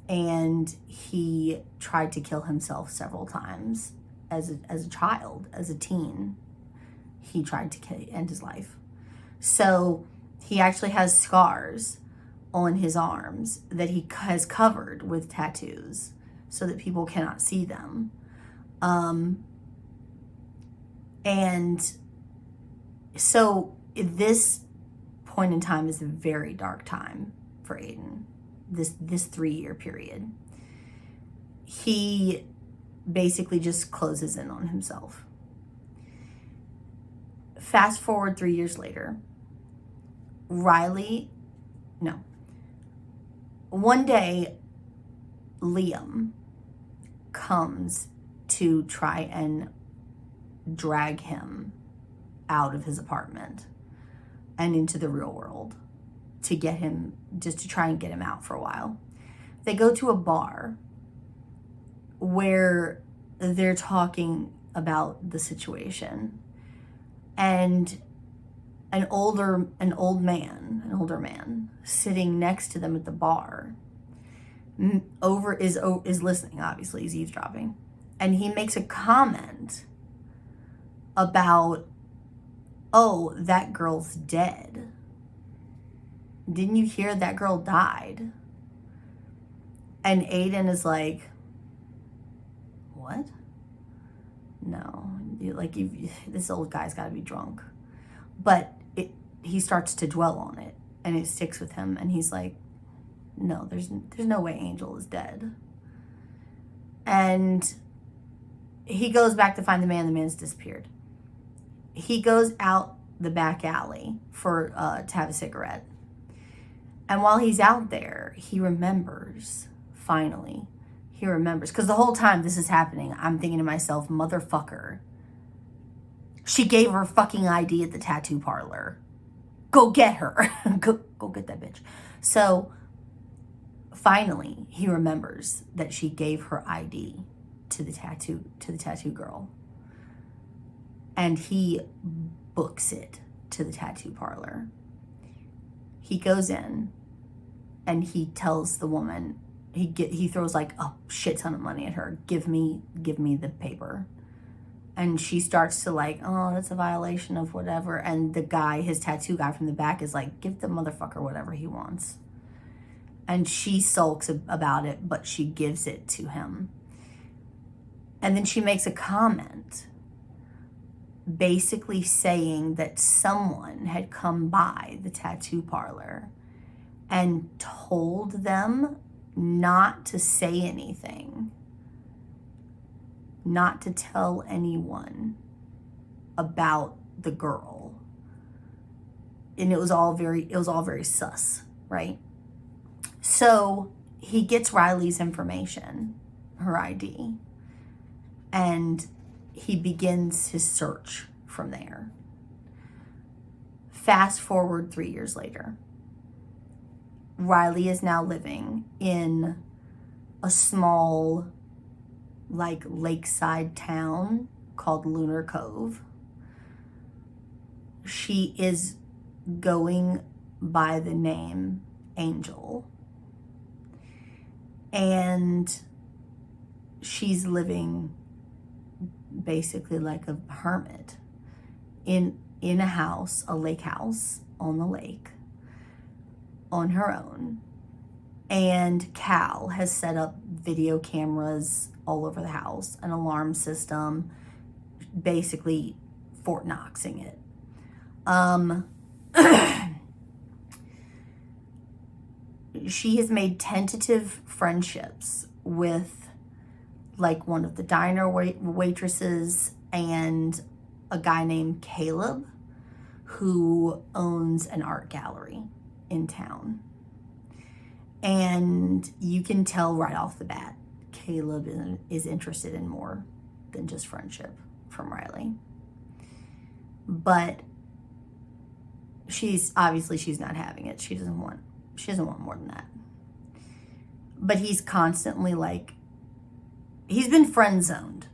and he tried to kill himself several times as a child, as a teen. He tried to end his life. So he actually has scars on his arms that he has covered with tattoos so that people cannot see them. And so this point in time is a very dark time for Aiden, this 3-year period. He basically just closes in on himself. Fast forward 3 years later, one day, Liam comes to try and drag him out of his apartment and into the real world to try and get him out for a while. They go to a bar where they're talking about the situation, and an older man sitting next to them at the bar is listening. Obviously he's eavesdropping, and he makes a comment about, oh, that girl's dead. Didn't you hear that girl died? And Aiden is like, what? No, this old guy's got to be drunk. But he starts to dwell on it, and it sticks with him, and he's like, no, there's no way Angel is dead. And he goes back to find the man. The man's disappeared. He goes out the back alley to have a cigarette. And while he's out there, he remembers, finally, he remembers. Because the whole time this is happening, I'm thinking to myself, motherfucker. She gave her fucking ID at the tattoo parlor. Go get her. go get that bitch. So finally, he remembers that she gave her ID to the tattoo girl. And he books it to the tattoo parlor. He goes in and he tells the woman, he throws like a shit ton of money at her. Give me the paper. And she starts to like, oh, that's a violation of whatever. And the guy, his tattoo guy from the back is like, give the motherfucker whatever he wants. And she sulks about it, but she gives it to him. And then she makes a comment basically saying that someone had come by the tattoo parlor and told them not to say anything, not to tell anyone about the girl. And it was all very sus, right? So he gets Riley's information, her ID, and he begins his search from there. Fast forward 3 years later. Riley is now living in a small, like, lakeside town called Lunar Cove. She is going by the name Angel. And she's living basically like a hermit in a house, a lake house on the lake, on her own. And Cal has set up video cameras all over the house, an alarm system, basically Fort Knoxing it. She has made tentative friendships with like one of the diner waitresses and a guy named Caleb who owns an art gallery in town. And you can tell right off the bat, Caleb is interested in more than just friendship from Riley. But she's not having it. She doesn't want more than that. But he's constantly like, he's been friend zoned,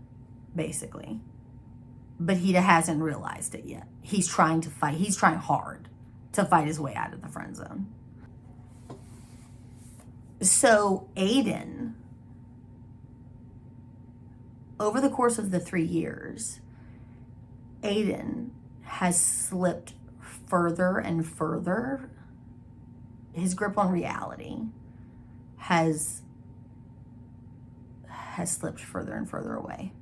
basically. But he hasn't realized it yet. He's trying to fight. He's trying hard to fight his way out of the friend zone. So Aiden, over the course of the 3 years, Aiden has slipped further and further. His grip on reality has slipped further and further away.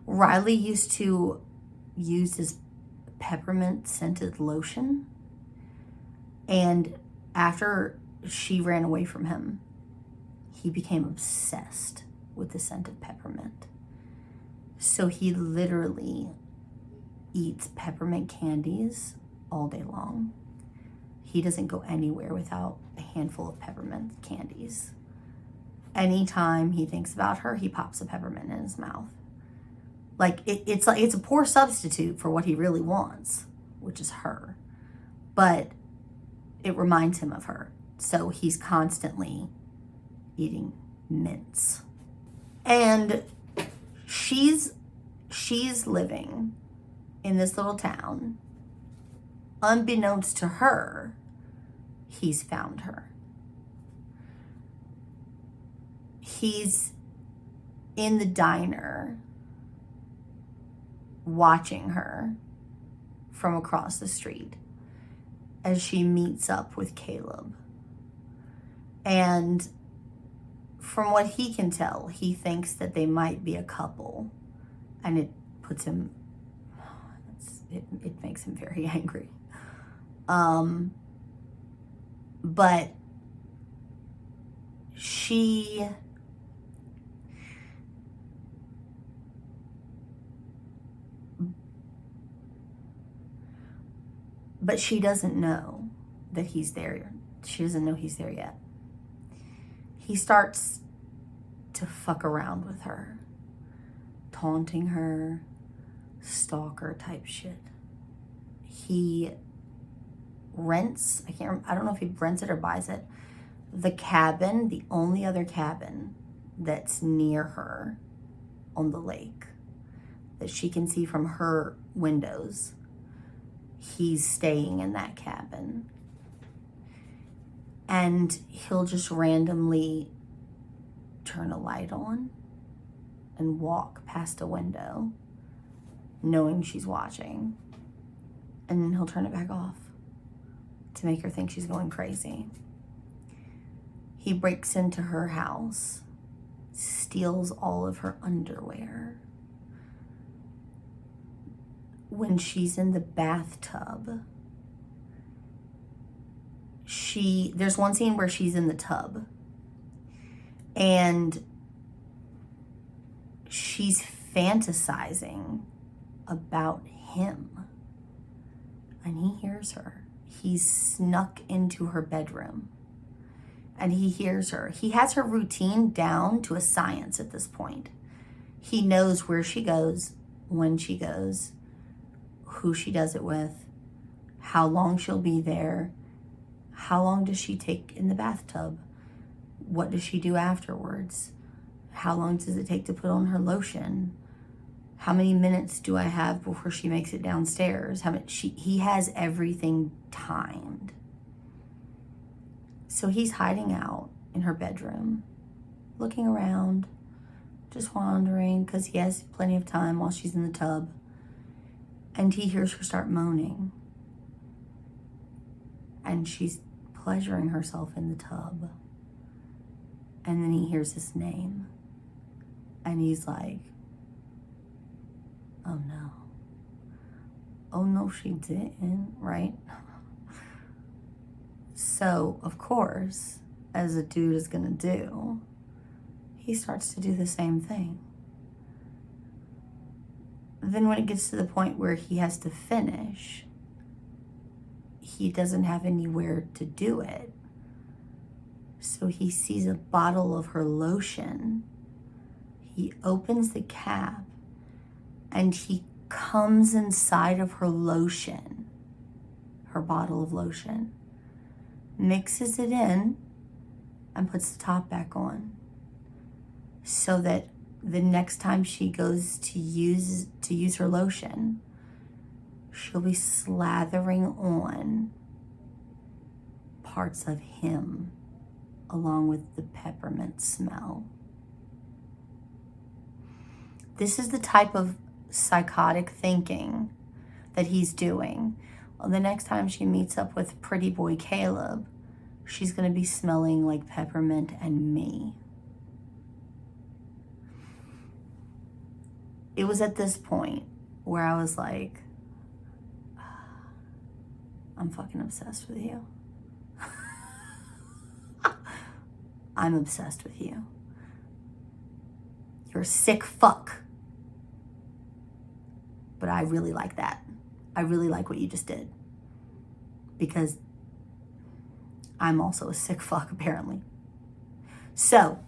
Riley used to use his peppermint scented lotion, and after she ran away from him, he became obsessed with the scent of peppermint. So he literally eats peppermint candies all day long. He doesn't go anywhere without a handful of peppermint candies. Anytime he thinks about her, he pops a peppermint in his mouth. Like it's a poor substitute for what he really wants, which is her. But it reminds him of her. So he's constantly eating mints. And she's living in this little town. Unbeknownst to her, he's found her. He's in the diner watching her from across the street as she meets up with Caleb. And from what he can tell, he thinks that they might be a couple. And it puts him, it makes him very angry. But But she doesn't know that he's there. She doesn't know he's there yet. He starts to fuck around with her, taunting her, stalker type shit. He rents, I don't know if he rents it or buys it, the cabin, the only other cabin that's near her on the lake that she can see from her windows. He's staying in that cabin. And he'll just randomly turn a light on and walk past a window, knowing she's watching. And then he'll turn it back off to make her think she's going crazy. He breaks into her house, steals all of her underwear. When she's in the bathtub, there's one scene where she's in the tub and she's fantasizing about him, and he hears her. He's snuck into her bedroom and he hears her. He has her routine down to a science at this point. He knows where she goes, when she goes, who she does it with, how long she'll be there, how long does she take in the bathtub, what does she do afterwards, how long does it take to put on her lotion, how many minutes do I have before she makes it downstairs, he has everything timed. So he's hiding out in her bedroom, looking around, just wandering, because he has plenty of time while she's in the tub. And he hears her start moaning. And she's pleasuring herself in the tub. And then he hears his name. And he's like, oh no. Oh no, she didn't, right? So, of course, as a dude is gonna do, he starts to do the same thing. Then when it gets to the point where he has to finish, he doesn't have anywhere to do it. So he sees a bottle of her lotion. He opens the cap and he comes inside of her lotion, her bottle of lotion, mixes it in and puts the top back on so that the next time she goes to use her lotion, she'll be slathering on parts of him along with the peppermint smell. This is the type of psychotic thinking that he's doing. Well, the next time she meets up with pretty boy Caleb, she's going to be smelling like peppermint and me. It was at this point where I was like, I'm fucking obsessed with you. I'm obsessed with you. You're a sick fuck. But I really like that. I really like what you just did. Because I'm also a sick fuck, apparently. So,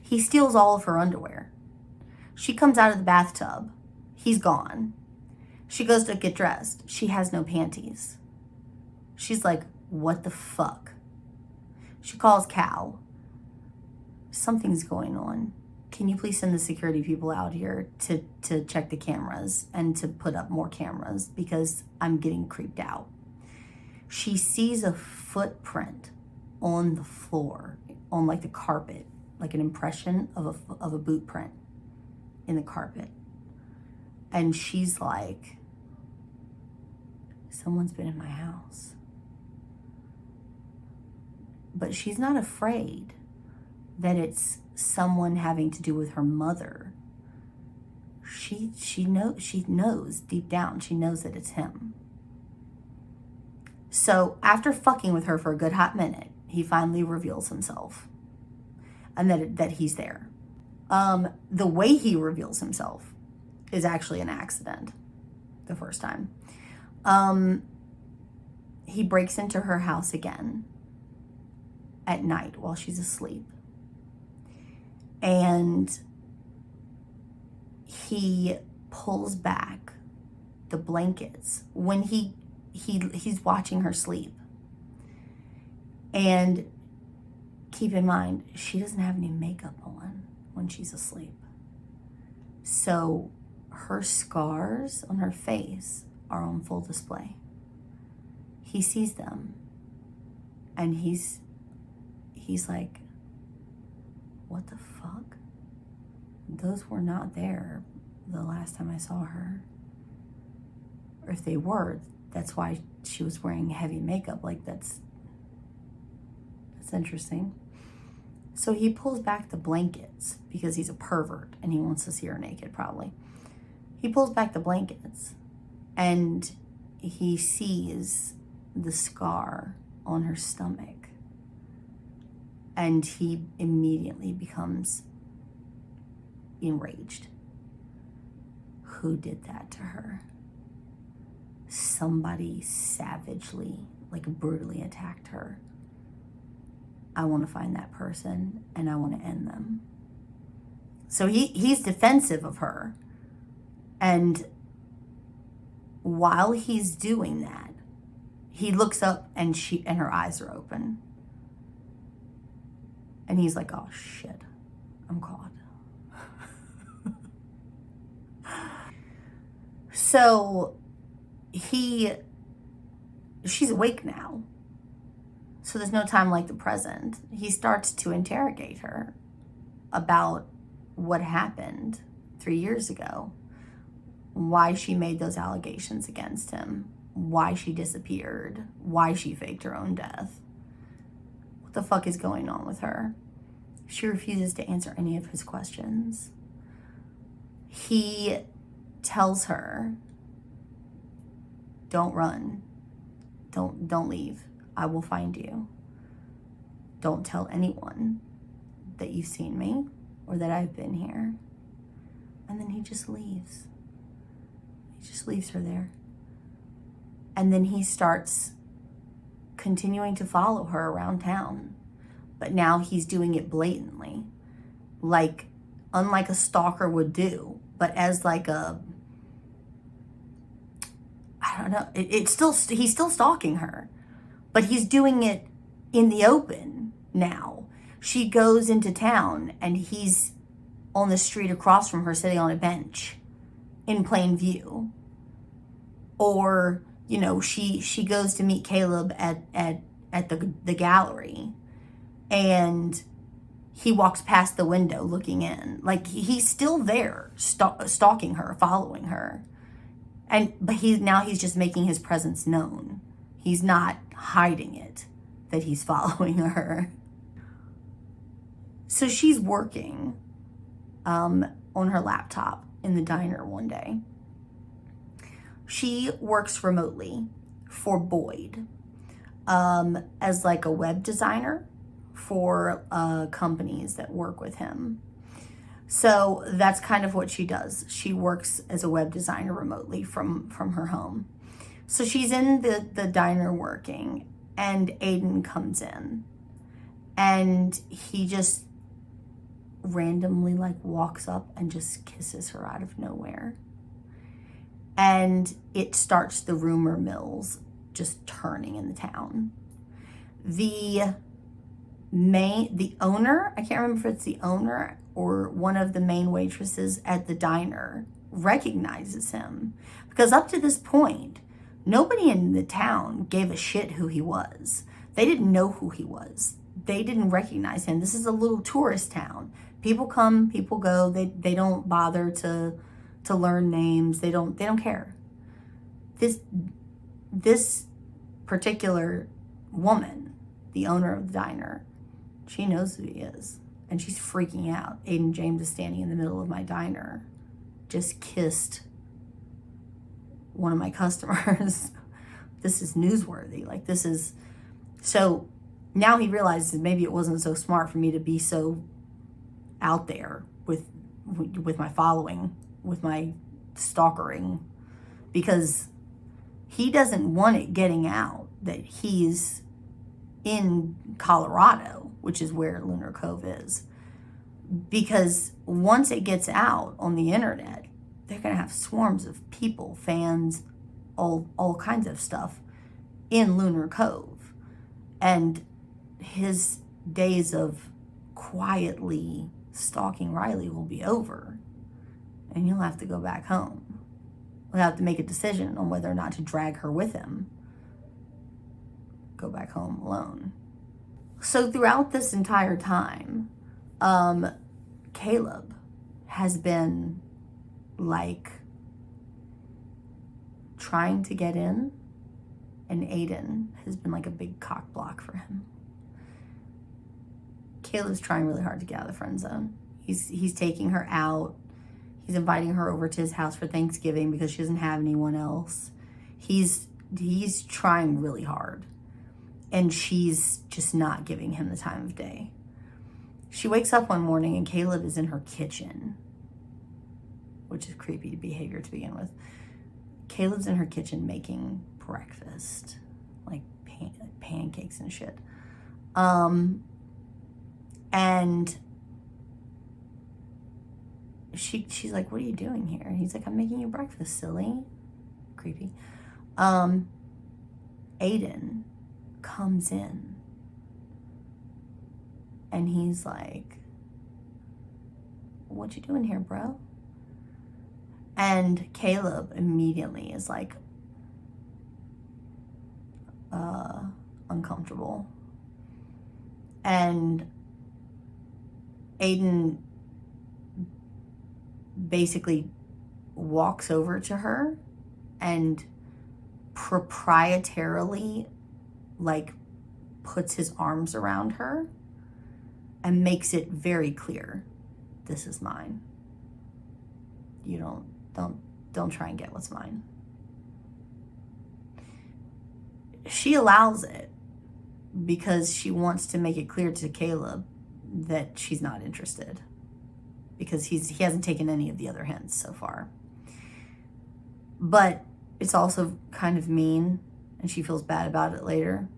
he steals all of her underwear. She comes out of the bathtub. He's gone. She goes to get dressed. She has no panties. She's like, what the fuck? She calls Cal. Something's going on. Can you please send the security people out here to check the cameras and to put up more cameras because I'm getting creeped out. She sees a footprint on the floor, on like the carpet, like an impression of a boot print in the carpet. And she's like, someone's been in my house. But she's not afraid that it's someone having to do with her mother. She knows deep down, she knows that it's him. So after fucking with her for a good hot minute, he finally reveals himself. and that he's there. The way he reveals himself is actually an accident the first time. He breaks into her house again at night while she's asleep. And he pulls back the blankets when he's watching her sleep. And keep in mind, she doesn't have any makeup on when she's asleep. So her scars on her face are on full display. He sees them, and he's like, what the fuck? Those were not there the last time I saw her. Or if they were, that's why she was wearing heavy makeup. Like, that's interesting. So he pulls back the blankets because he's a pervert and he wants to see her naked, probably. He pulls back the blankets and he sees the scar on her stomach. And he immediately becomes enraged. Who did that to her? Somebody savagely, like brutally attacked her. I want to find that person and I want to end them. So he's defensive of her. And while he's doing that, he looks up and her eyes are open. And he's like, oh shit, I'm caught. So she's awake now. So there's no time like the present. He starts to interrogate her about what happened 3 years ago, why she made those allegations against him, why she disappeared, why she faked her own death. What the fuck is going on with her? She refuses to answer any of his questions. He tells her, don't run. Don't leave. I will find you. Don't tell anyone that you've seen me or that I've been here. And then he just leaves. He just leaves her there. And then he starts continuing to follow her around town. But now he's doing it blatantly. Like, unlike a stalker would do. But as like a, I don't know, he's still stalking her. But he's doing it in the open now. She goes into town and he's on the street across from her sitting on a bench in plain view. Or, you know, she goes to meet Caleb at the gallery and he walks past the window looking in. Like, he's still there stalking her, following her. But he's just making his presence known. He's not hiding it, that he's following her. So she's working on her laptop in the diner one day. She works remotely for Boyd as like a web designer for companies that work with him. So that's kind of what she does. She works as a web designer remotely from her home. So she's in the diner working, and Aiden comes in, and he just randomly like walks up and just kisses her out of nowhere. And it starts the rumor mills just turning in the town. The owner, I can't remember if it's the owner or one of the main waitresses at the diner, recognizes him. Because up to this point, nobody in the town gave a shit who he was. They didn't know who he was. They didn't recognize him. This is a little tourist town. People come, people go. They don't bother to learn names. They don't care. This particular woman, the owner of the diner, she knows who he is. And she's freaking out. Aiden James is standing in the middle of my diner, just kissed one of my customers. This is newsworthy. Like, so now he realizes maybe it wasn't so smart for me to be so out there with my following, with my stalkering, because he doesn't want it getting out that he's in Colorado, which is where Lunar Cove is. Because once it gets out on the internet, they're going to have swarms of people, fans, all kinds of stuff in Lunar Cove. And his days of quietly stalking Riley will be over. And he'll have to go back home. He'll have to make a decision on whether or not to drag her with him. Go back home alone. So throughout this entire time, Caleb has been like trying to get in, and Aiden has been like a big cock block for him. Caleb's trying really hard to get out of the friend zone. He's taking her out. He's inviting her over to his house for Thanksgiving because she doesn't have anyone else. He's trying really hard, and she's just not giving him the time of day. She wakes up one morning and Caleb is in her kitchen, which is creepy behavior to begin with. Caleb's in her kitchen making breakfast, like pancakes and shit. And she's like, "What are you doing here?" And he's like, "I'm making you breakfast, silly." Creepy. Aiden comes in and he's like, "What you doing here, bro?" And Caleb immediately is like uncomfortable. And Aiden basically walks over to her and proprietarily like puts his arms around her and makes it very clear, "This is mine. You don't try and get what's mine." She allows it because she wants to make it clear to Caleb that she's not interested, because he hasn't taken any of the other hints so far. But it's also kind of mean, and she feels bad about it later.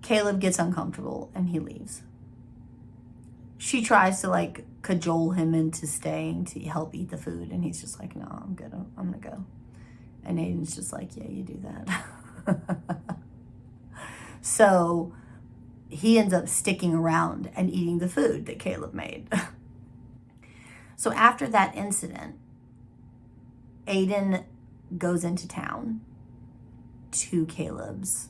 Caleb gets uncomfortable and he leaves. She tries to like cajole him into staying to help eat the food, and he's just like, "No, I'm good. I'm gonna go." And Aiden's just like, "Yeah, you do that." So he ends up sticking around and eating the food that Caleb made. So after that incident, Aiden goes into town to Caleb's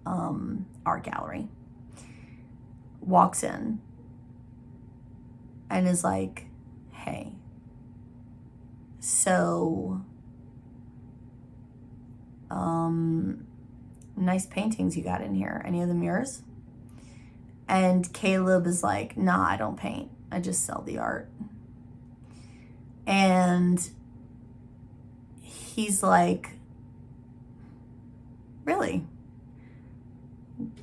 art gallery, walks in, and is like, "Hey, so nice paintings you got in here. Any of them yours?" And Caleb is like, "Nah, I don't paint. I just sell the art." And he's like, "Really?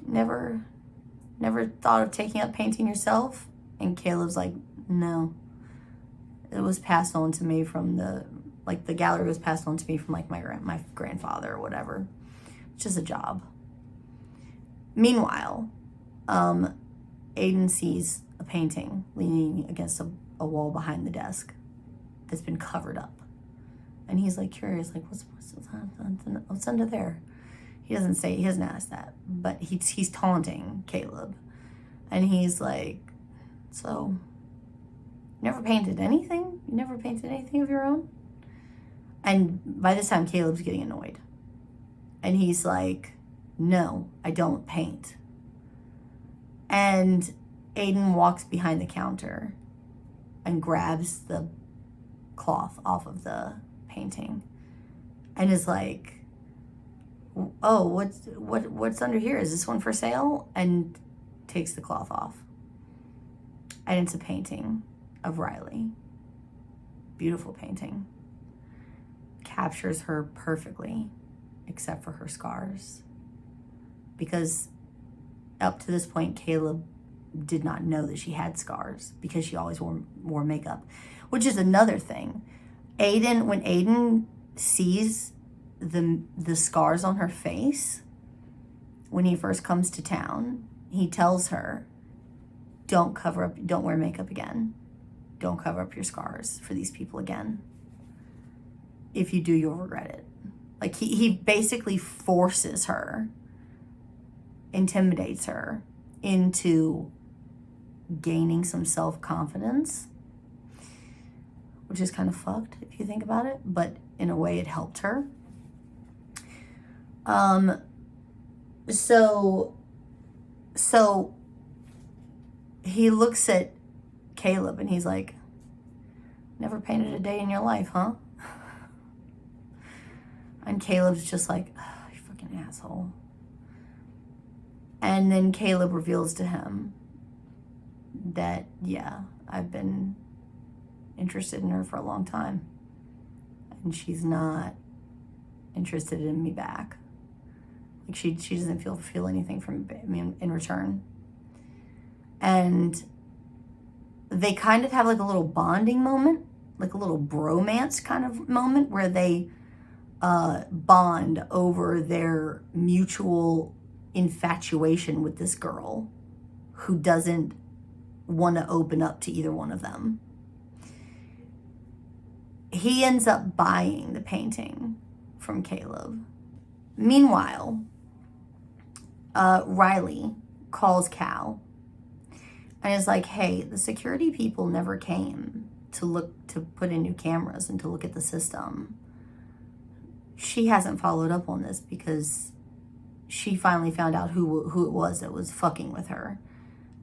Never thought of taking up painting yourself?" And Caleb's like, "No. It was passed on to me from the gallery was passed on to me from like my grandfather or whatever. It's just a job." Meanwhile, Aiden sees a painting leaning against a wall behind the desk that's been covered up. And he's like curious, like, what's under there? He doesn't ask that, but he's taunting Caleb. And he's like, "So, you never painted anything? You never painted anything of your own?" And by this time, Caleb's getting annoyed. And he's like, "No, I don't paint." And Aiden walks behind the counter and grabs the cloth off of the painting and is like, "Oh, what's under here? Is this one for sale?" And takes the cloth off. And it's a painting of Riley. Beautiful painting. Captures her perfectly, except for her scars. Because up to this point, Caleb did not know that she had scars because she always wore makeup, which is another thing. When Aiden sees the scars on her face when he first comes to town, he tells her, don't wear makeup again. Don't cover up your scars for these people again. If you do, you'll regret it. Like he basically forces her, intimidates her into gaining some self-confidence, which is kind of fucked if you think about it, but in a way it helped her. So he looks at Caleb and he's like, never painted a day in your life, huh? And Caleb's just like, oh, you fucking asshole. And then Caleb reveals to him that, yeah, I've been interested in her for a long time. And she's not interested in me back. Like she doesn't feel anything from me in return. And they kind of have like a little bonding moment, like a little bromance kind of moment where they bond over their mutual infatuation with this girl who doesn't want to open up to either one of them. He ends up buying the painting from Caleb. Meanwhile, Riley calls Cal and is like, hey, the security people never came to put in new cameras and to look at the system. She hasn't followed up on this because she finally found out who it was that was fucking with her.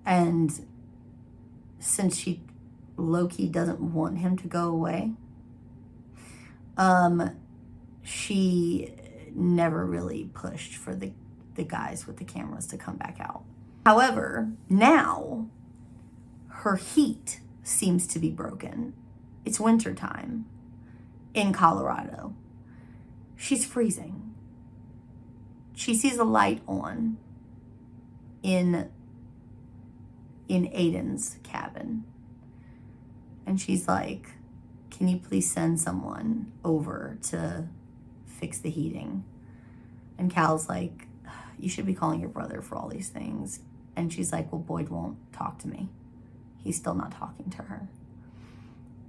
And since she low-key doesn't want him to go away, she never really pushed for the guys with the cameras to come back out. However, now her heat seems to be broken. It's wintertime in Colorado. She's freezing. She sees a light on in Aiden's cabin. And she's like, can you please send someone over to fix the heating? And Cal's like, you should be calling your brother for all these things. And she's like, well, Boyd won't talk to me. He's still not talking to her.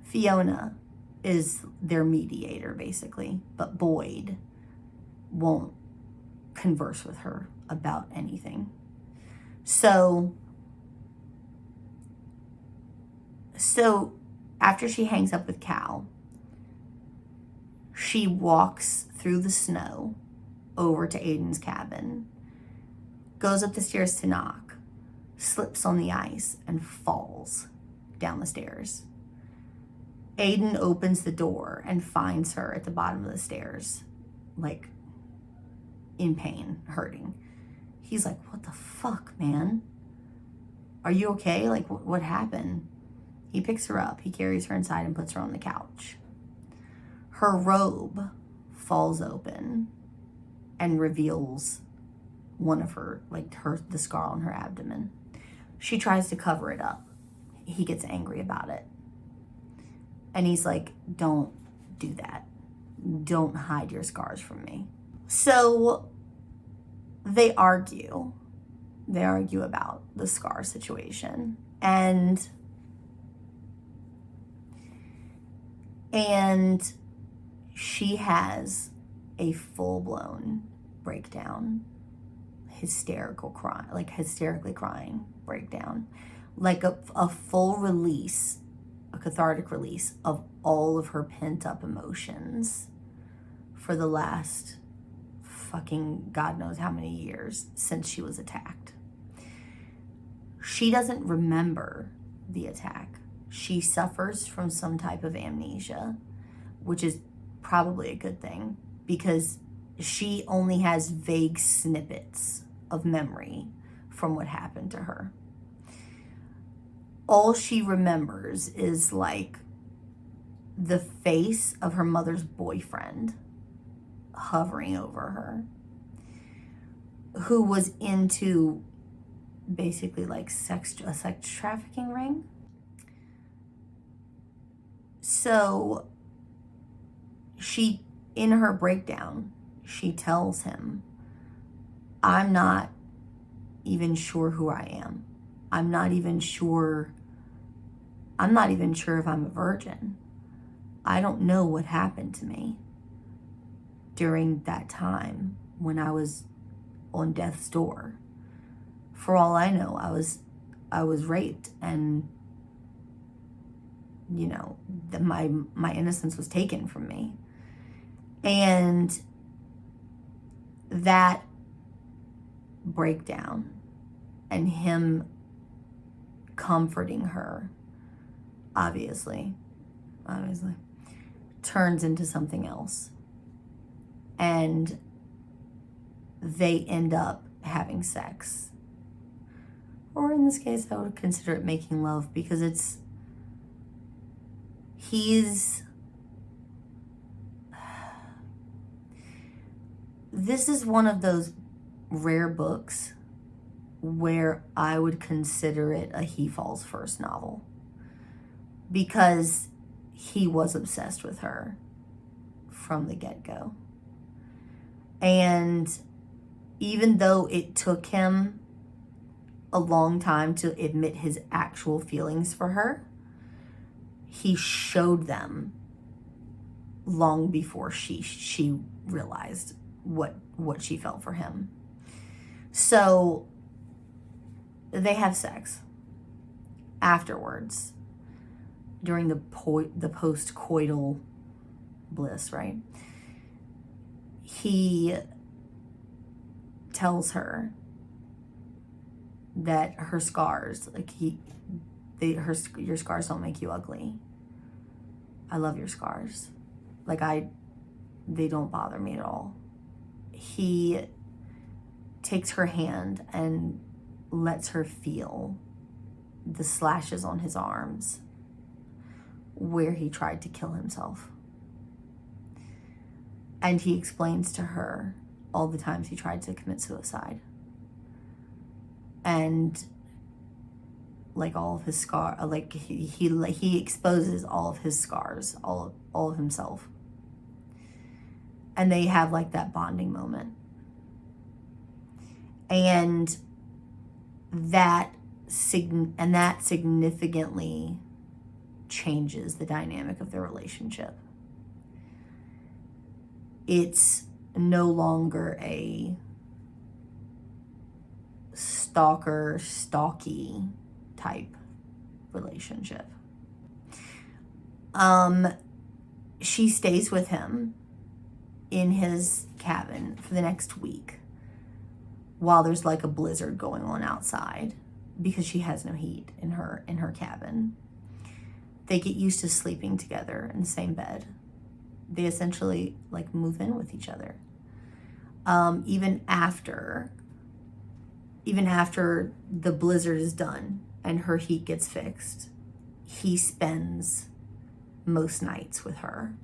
Fiona is their mediator, basically, but Boyd won't converse with her about anything. So after she hangs up with Cal, she walks through the snow over to Aiden's cabin, goes up the stairs to knock, slips on the ice, and falls down the stairs. Aiden opens the door and finds her at the bottom of the stairs, like in pain, hurting. He's like, what the fuck, man? Are you okay? Like, what happened? He picks her up, he carries her inside and puts her on the couch. Her robe falls open and reveals one of her, the scar on her abdomen. She tries to cover it up. He gets angry about it. And he's like, don't do that. Don't hide your scars from me. So they argue. They argue about the scar situation. And she has a full-blown breakdown. Hysterically crying breakdown. Like a full release, a cathartic release of all of her pent-up emotions for the last fucking God knows how many years since she was attacked. She doesn't remember the attack. She suffers from some type of amnesia, which is probably a good thing because she only has vague snippets of memory from what happened to her. All she remembers is like the face of her mother's boyfriend hovering over her, who was into basically like a sex trafficking ring. So in her breakdown, she tells him, I'm not even sure who I am. I'm not even sure if I'm a virgin. I don't know what happened to me during that time when I was on death's door. For all I know, I was raped, and my innocence was taken from me. And that breakdown and him comforting her, obviously, turns into something else. And they end up having sex. Or in this case, I would consider it making love, because this is one of those rare books where I would consider it a he falls first novel, because he was obsessed with her from the get-go. And even though it took him a long time to admit his actual feelings for her, he showed them long before she realized what she felt for him. So they have sex afterwards during the post-coital bliss, right? He tells her that her scars, your scars don't make you ugly. I love your scars. They don't bother me at all. He takes her hand and lets her feel the slashes on his arms where he tried to kill himself. And he explains to her all the times he tried to commit suicide. And all of his scar, he exposes all of his scars, all of himself. And they have that bonding moment. And that significantly changes the dynamic of their relationship. It's no longer a stalky type relationship. She stays with him in his cabin for the next week while there's a blizzard going on outside, because she has no heat in her cabin. They get used to sleeping together in the same bed. They essentially move in with each other. Even after the blizzard is done and her heat gets fixed, he spends most nights with her.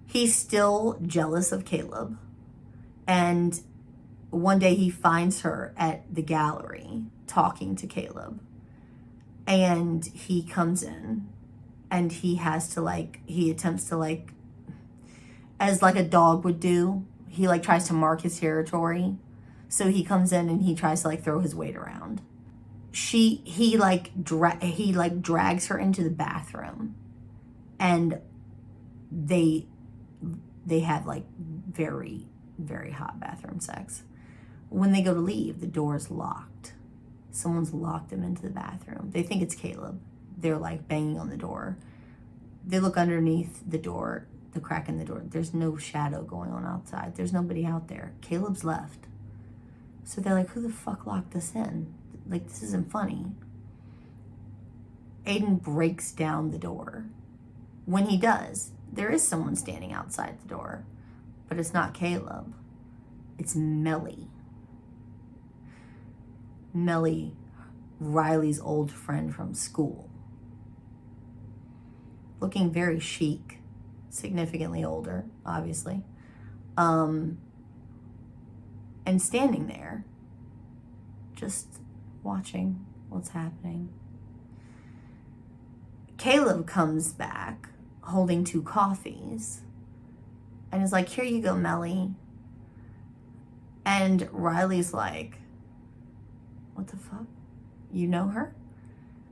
He's still jealous of Caleb, and one day he finds her at the gallery talking to Caleb, and he comes in and he attempts to as a dog would do, he tries to mark his territory. So he comes in and he tries to throw his weight around. He drags her into the bathroom, and they have very, very hot bathroom sex. When they go to leave, the door is locked. Someone's locked them into the bathroom. They think it's Caleb. They're banging on the door. They look underneath the door, the crack in the door. There's no shadow going on outside. There's nobody out there. Caleb's left. So they're who the fuck locked us in? This isn't funny. Aiden breaks down the door. When he does, there is someone standing outside the door, but it's not Caleb. It's Melly. Melly, Riley's old friend from school. Looking very chic, significantly older, obviously. And standing there, just watching what's happening. Caleb comes back holding 2 coffees and is like, here you go, Melly. And Riley's like, what the fuck? You know her?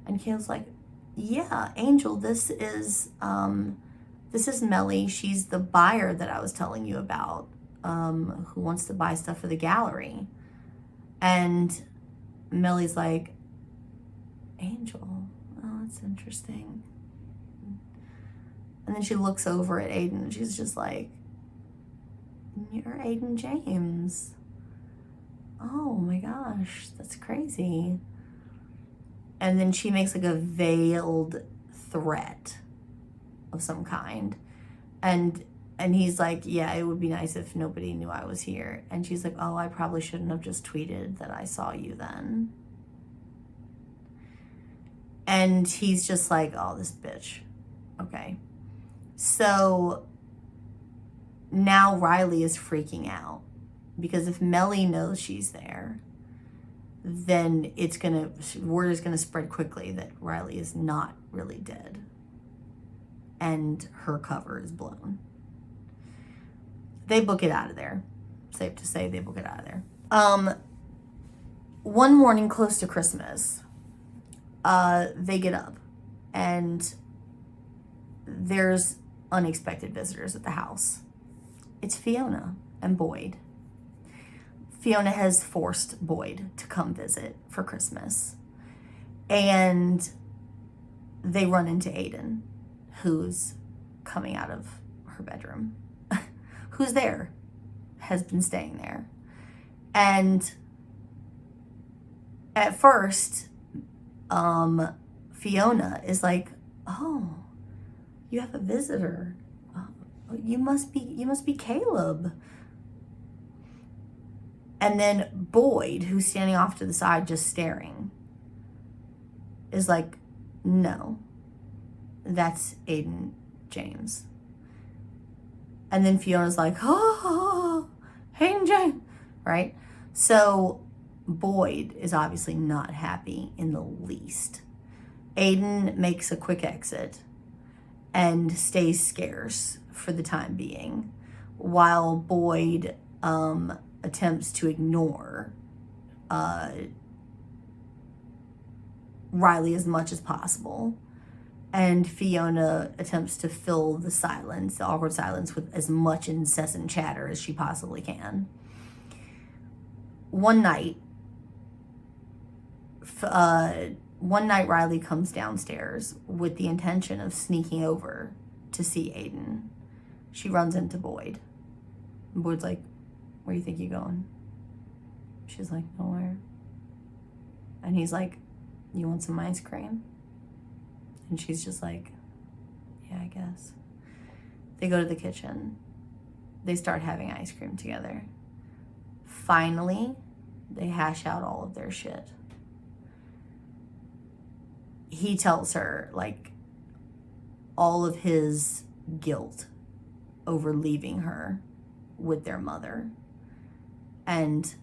And Caleb's like, yeah, Angel, this is Melly. She's the buyer that I was telling you about, who wants to buy stuff for the gallery. And Melly's like, Angel, oh, that's interesting. And then she looks over at Aiden and she's just like, you're Aiden James. Oh my gosh, that's crazy. And then she makes like a veiled threat of some kind. And he's like, yeah, it would be nice if nobody knew I was here. And she's like, oh, I probably shouldn't have just tweeted that I saw you then. And he's just like, oh, this bitch. Okay. So now Riley is freaking out because if Melly knows she's there, then word is gonna spread quickly that Riley is not really dead and her cover is blown. They book it out of there. Safe to say they book it out of there. One morning close to Christmas, they get up and there's unexpected visitors at the house. It's Fiona and Boyd. Fiona has forced Boyd to come visit for Christmas. And they run into Aiden, who's coming out of her bedroom. Who's there, has been staying there. And at first, Fiona is like, oh, you have a visitor. You must be Caleb. And then Boyd, who's standing off to the side just staring, is like, no, that's Aiden James. And then Fiona's like, oh, Aiden James, right? So Boyd is obviously not happy in the least. Aiden makes a quick exit and stays scarce for the time being, while Boyd attempts to ignore Riley as much as possible. And Fiona attempts to fill the silence, the awkward silence, with as much incessant chatter as she possibly can. One night, Riley comes downstairs with the intention of sneaking over to see Aiden. She runs into Boyd. Boyd's like, where do you think you're going? She's like, nowhere. And he's like, you want some ice cream? And she's just like, yeah, I guess. They go to the kitchen. They start having ice cream together. Finally, they hash out all of their shit. He tells her, like, all of his guilt over leaving her with their mother and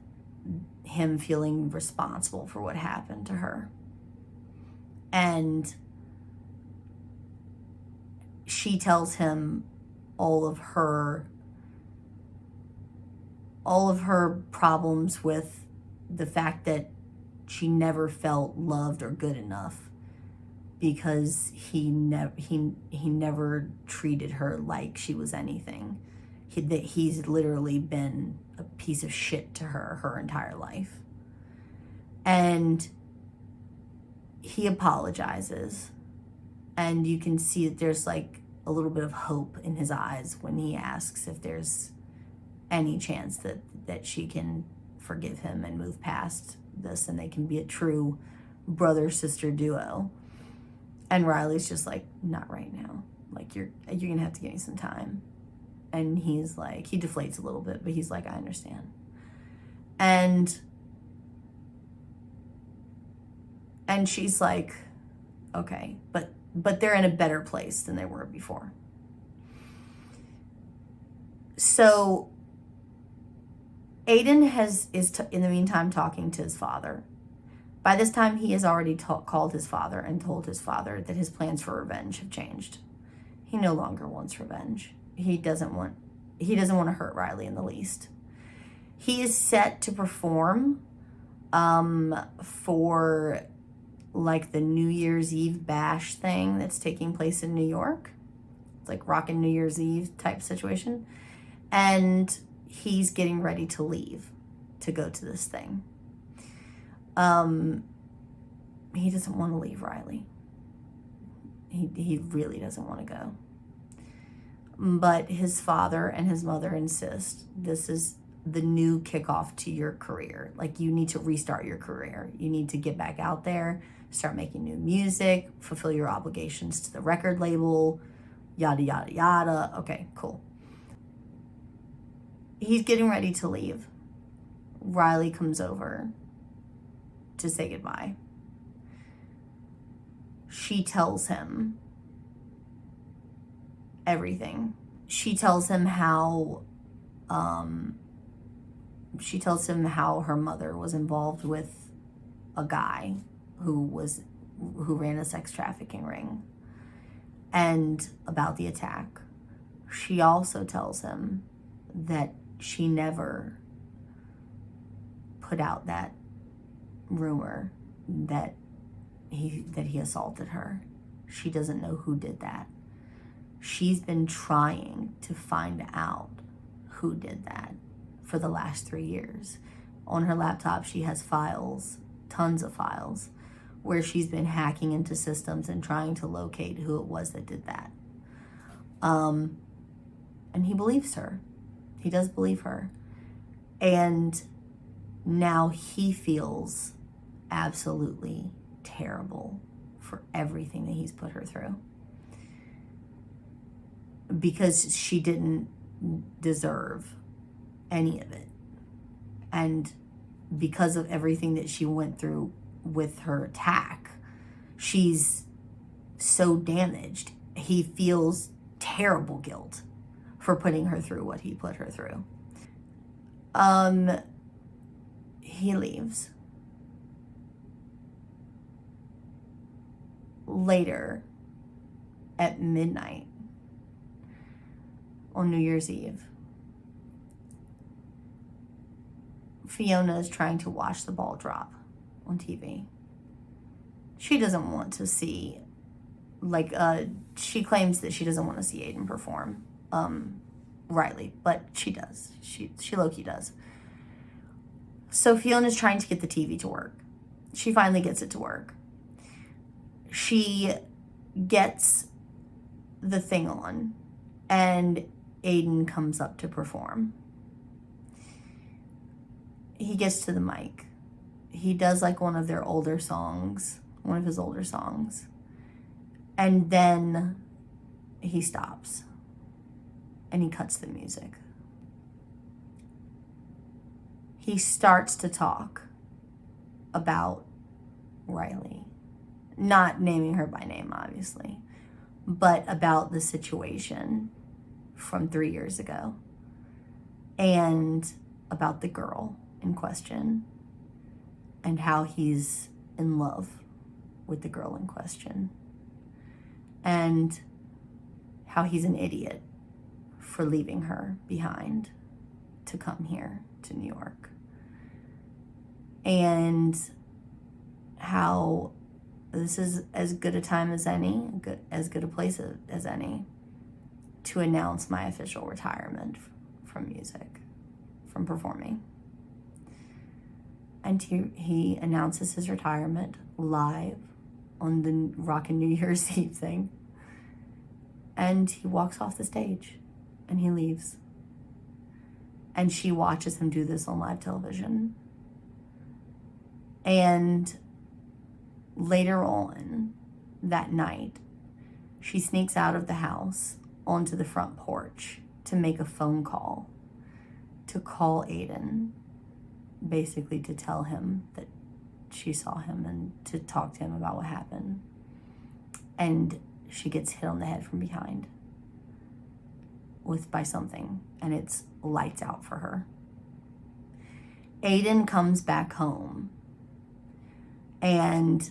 him feeling responsible for what happened to her. And she tells him all of her problems with the fact that she never felt loved or good enough because he never treated her like she was anything. He's literally been a piece of shit to her entire life. And he apologizes, and you can see that there's like a little bit of hope in his eyes when he asks if there's any chance that she can forgive him and move past this and they can be a true brother-sister duo. And Riley's just like, not right now. Like, you're gonna have to give me some time. And he's like, he deflates a little bit, but he's like, I understand. And she's like, okay, but they're in a better place than they were before. So Aiden is in the meantime talking to his father, By this time, he has already called his father and told his father that his plans for revenge have changed. He no longer wants revenge. He doesn't want to hurt Riley in the least. He is set to perform for like the New Year's Eve bash thing that's taking place in New York. It's like rockin' New Year's Eve type situation. And he's getting ready to leave to go to this thing. He doesn't want to leave Riley. He really doesn't want to go. But his father and his mother insist this is the new kickoff to your career. Like, you need to restart your career. You need to get back out there, start making new music, fulfill your obligations to the record label, yada, yada, yada. Okay, cool. He's getting ready to leave. Riley comes over to say goodbye. She tells him everything. She tells him how her mother was involved with a guy who ran a sex trafficking ring, and about the attack. She also tells him that she never put out that rumor that he assaulted her. She doesn't know who did that. She's been trying to find out who did that for the last 3 years. On her laptop, she has files, tons of files, where she's been hacking into systems and trying to locate who it was that did that. And he believes her. He does believe her. And now he feels absolutely terrible for everything that he's put her through, because she didn't deserve any of it. And because of everything that she went through with her attack, she's so damaged. He feels terrible guilt for putting her through what he put her through. He leaves. Later, at midnight, on New Year's Eve, Fiona is trying to watch the ball drop on TV. She doesn't want to see, she claims that she doesn't want to see Aiden perform Riley, but she does. She low-key does. So Fiona's trying to get the TV to work. She finally gets it to work. She gets the thing on, and Aiden comes up to perform. He gets to the mic. He does like one of his older songs, and then he stops and he cuts the music. He starts to talk about Riley, not naming her by name, obviously, but about the situation from 3 years ago and about the girl in question and how he's in love with the girl in question and how he's an idiot for leaving her behind to come here to New York, and how this is as good a time as any, as good a place as any, to announce my official retirement from music, from performing. And he announces his retirement live on the Rockin' New Year's Eve thing. And he walks off the stage and he leaves. And she watches him do this on live television. And later on that night, she sneaks out of the house onto the front porch to make a phone call, to call Aiden, basically to tell him that she saw him and to talk to him about what happened. And she gets hit on the head from behind by something, and it's lights out for her. Aiden comes back home, and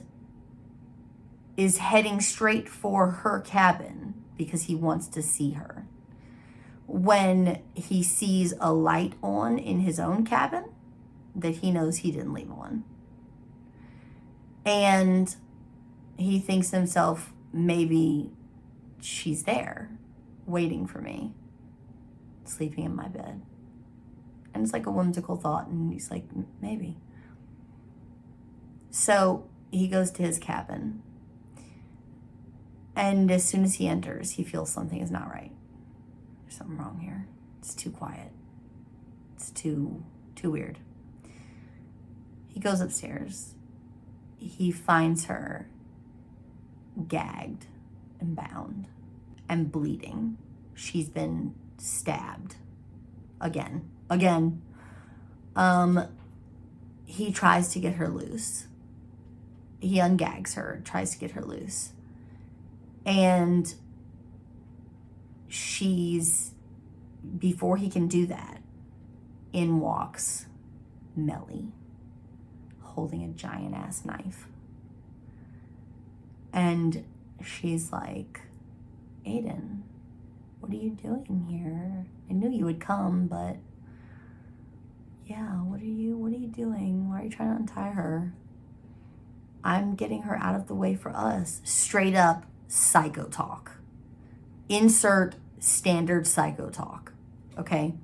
is heading straight for her cabin because he wants to see her, when he sees a light on in his own cabin that he knows he didn't leave on. And he thinks to himself, maybe she's there waiting for me, sleeping in my bed. And it's like a whimsical thought, and he's like, maybe. So he goes to his cabin, and as soon as he enters, he feels something is not right. There's something wrong here. It's too quiet. It's too weird. He goes upstairs. He finds her gagged and bound and bleeding. She's been stabbed again. He tries to get her loose. He ungags her, tries to get her loose. And before he can do that, in walks Melly, holding a giant ass knife. And she's like, Aiden, what are you doing here? I knew you would come, but yeah, what are you doing? Why are you trying to untie her? I'm getting her out of the way for us. Straight up psycho talk. Insert standard psycho talk. Okay?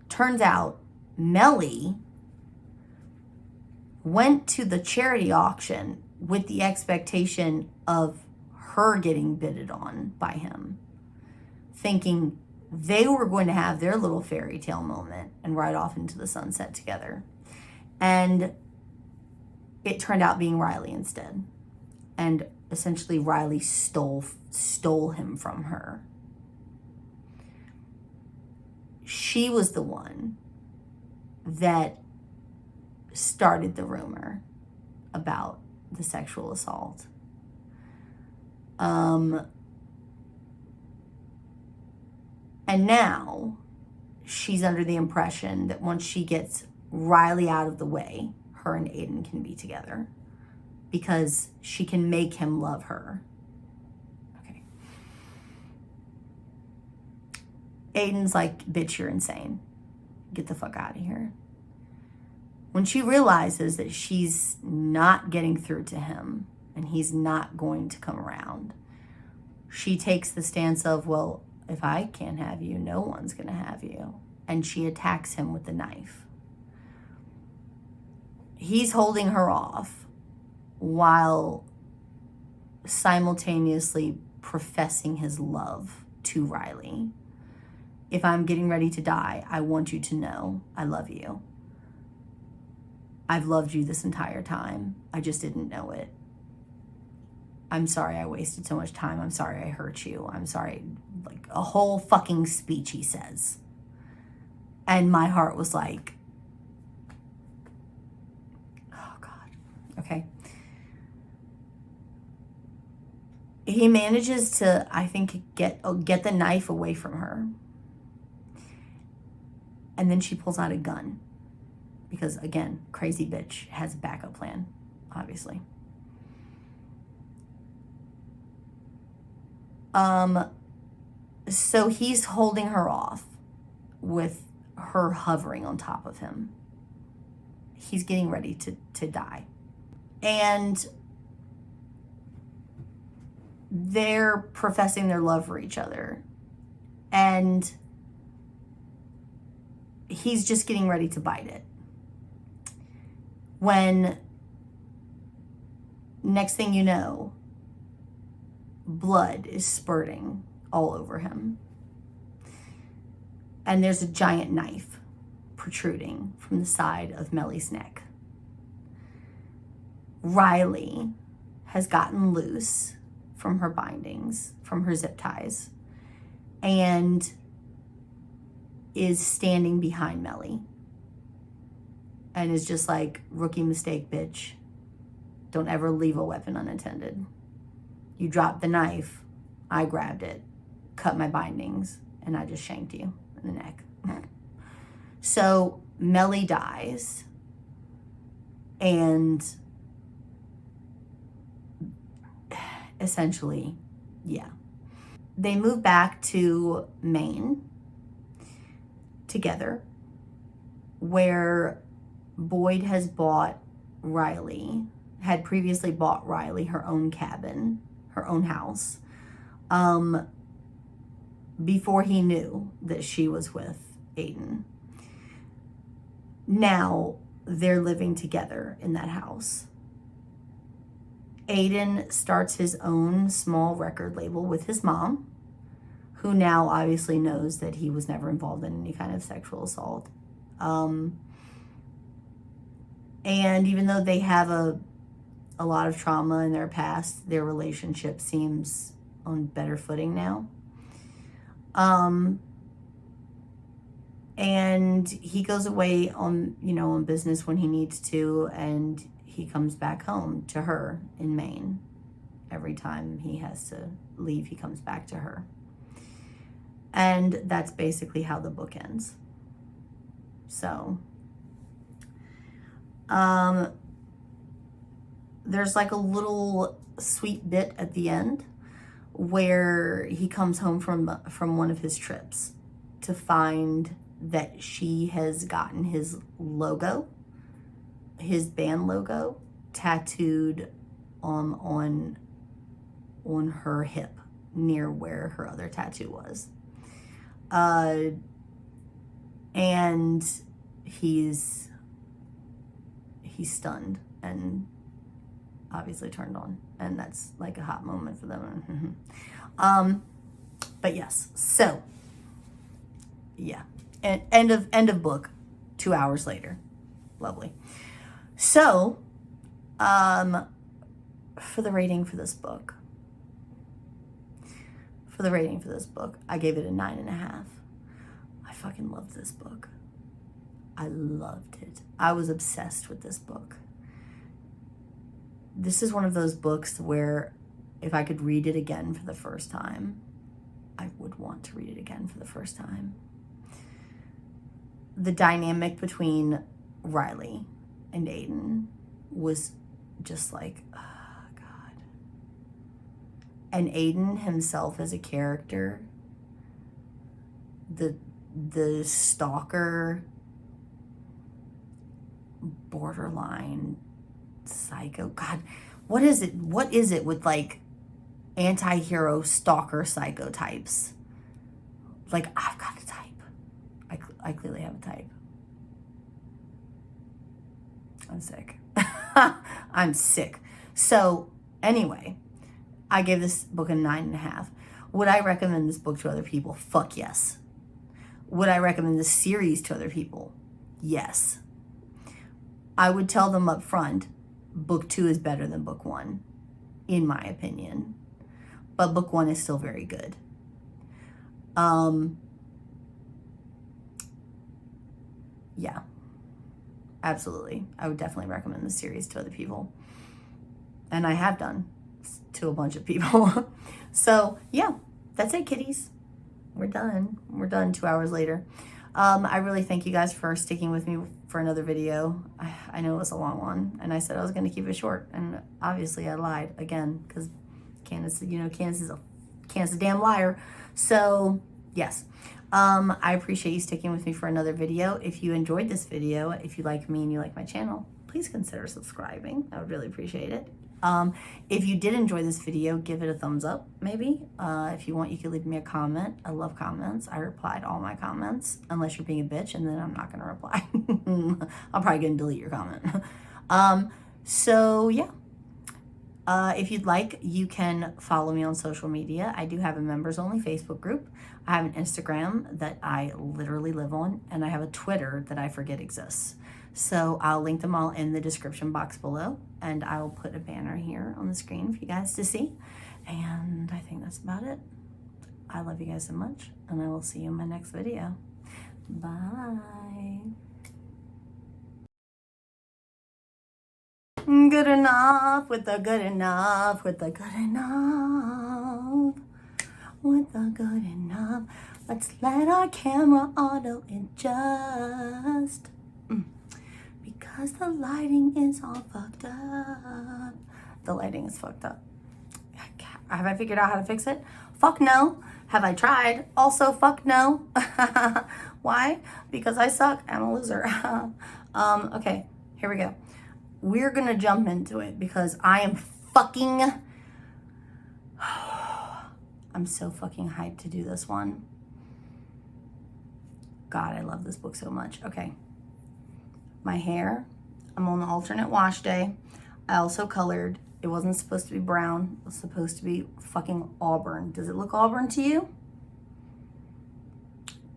Turns out Melly went to the charity auction with the expectation of her getting bidded on by him, thinking they were going to have their little fairy tale moment and ride off into the sunset together. And it turned out being Riley instead. And essentially Riley stole him from her. She was the one that started the rumor about the sexual assault. And now she's under the impression that once she gets Riley out of the way, her and Aiden can be together because she can make him love her. Okay. Aiden's like, bitch, you're insane. Get the fuck out of here. When she realizes that she's not getting through to him and he's not going to come around, she takes the stance of, well, if I can't have you, no one's going to have you. And she attacks him with the knife. He's holding her off while simultaneously professing his love to Riley. If I'm getting ready to die, I want you to know I love you. I've loved you this entire time. I just didn't know it. I'm sorry I wasted so much time. I'm sorry I hurt you. I'm sorry. Like a whole fucking speech he says. And my heart was like, oh God. Okay. He manages to, I think, get the knife away from her. And then she pulls out a gun. Because, again, crazy bitch has a backup plan, obviously. So he's holding her off with her hovering on top of him. He's getting ready to die. And they're professing their love for each other. And he's just getting ready to bite it. When, next thing you know, blood is spurting all over him. And there's a giant knife protruding from the side of Melly's neck. Riley has gotten loose from her bindings, from her zip ties, and is standing behind Melly. And is just like, rookie mistake, bitch. Don't ever leave a weapon unattended. You dropped the knife, I grabbed it, cut my bindings, and I just shanked you in the neck. So Melly dies, And essentially, yeah. They move back to Maine together, where Boyd had previously bought Riley her own cabin, her own house, before he knew that she was with Aiden. Now they're living together in that house. Aiden starts his own small record label with his mom, who now obviously knows that he was never involved in any kind of sexual assault. And even though they have a lot of trauma in their past, their relationship seems on better footing now. And he goes away on business when he needs to, and he comes back home to her in Maine. Every time he has to leave, he comes back to her. And that's basically how the book ends. So, there's like a little sweet bit at the end where he comes home from one of his trips to find that she has gotten his logo, his band logo, tattooed on her hip near where her other tattoo was. And he's stunned and obviously turned on, and that's like a hot moment for them. But yes, so yeah, and end of book. 2 hours later. Lovely. So for the rating for this book, I gave it a 9.5. I fucking loved this book. I loved it. I was obsessed with this book. This is one of those books where if I could read it again for the first time, I would want to read it again for the first time. The dynamic between Riley and Aiden was just like, oh God. And Aiden himself as a character, the stalker, borderline psycho. God, what is it with like anti-hero stalker psychotypes? Like, I've got a type. I clearly have a type. I'm sick. I'm sick. So anyway, I gave this book a 9.5. Would I recommend this book to other people? Fuck yes. Would I recommend this series to other people? Yes. I would tell them up front, book 2 is better than book 1, in my opinion. But book 1 is still very good. Yeah, absolutely. I would definitely recommend this series to other people. And I have done to a bunch of people. So yeah, that's it, kitties. We're done. 2 hours later. I really thank you guys for sticking with me for another video. I know it was a long one, and I said I was going to keep it short, and obviously I lied again, because Candace is a damn liar. So yes, I appreciate you sticking with me for another video. If you enjoyed this video, if you like me and you like my channel, please consider subscribing. I would really appreciate it. If you did enjoy this video, give it a thumbs up, maybe. If you want, you can leave me a comment. I love comments. I reply to all my comments, unless you're being a bitch, and then I'm not going to reply. I'm probably going to delete your comment. So yeah. If you'd like, you can follow me on social media. I do have a members-only Facebook group. I have an Instagram that I literally live on, and I have a Twitter that I forget exists. So I'll link them all in the description box below, and I will put a banner here on the screen for you guys to see. And I think that's about it. I love you guys so much, and I will see you in my next video. Bye. Good enough with the good enough, with the good enough, with the good enough. Let's let our camera auto adjust. Because 'Cause the lighting is all fucked up. The lighting is fucked up. Have I figured out how to fix it? Fuck no. Have I tried? Also fuck no. Why? Because I suck. I'm a loser. Okay, here we go. We're gonna jump into it because I am fucking... I'm so fucking hyped to do this one. God, I love this book so much. Okay. My hair, I'm on the alternate wash day. I also colored. It wasn't supposed to be brown. It was supposed to be fucking auburn. Does it look auburn to you?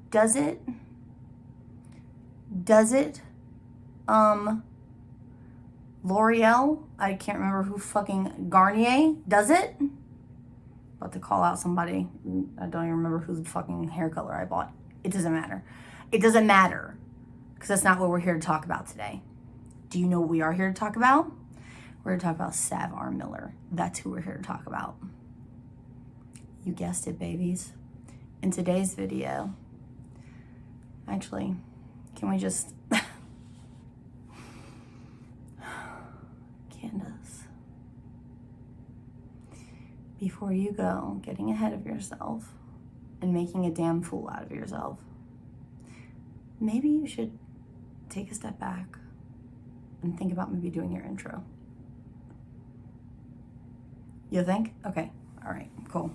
Does it? Does it? L'Oreal? I can't remember who fucking... Garnier? Does it? About to call out somebody. I don't even remember whose fucking hair color I bought. It doesn't matter. It doesn't matter. Because that's not what we're here to talk about today. Do you know what we are here to talk about? We're here to talk about Sav R. Miller. That's who we're here to talk about. You guessed it, babies. In today's video... Actually, can we just... Candace. Before you go getting ahead of yourself and making a damn fool out of yourself, maybe you should take a step back and think about maybe doing your intro. You think? Okay. All right. Cool.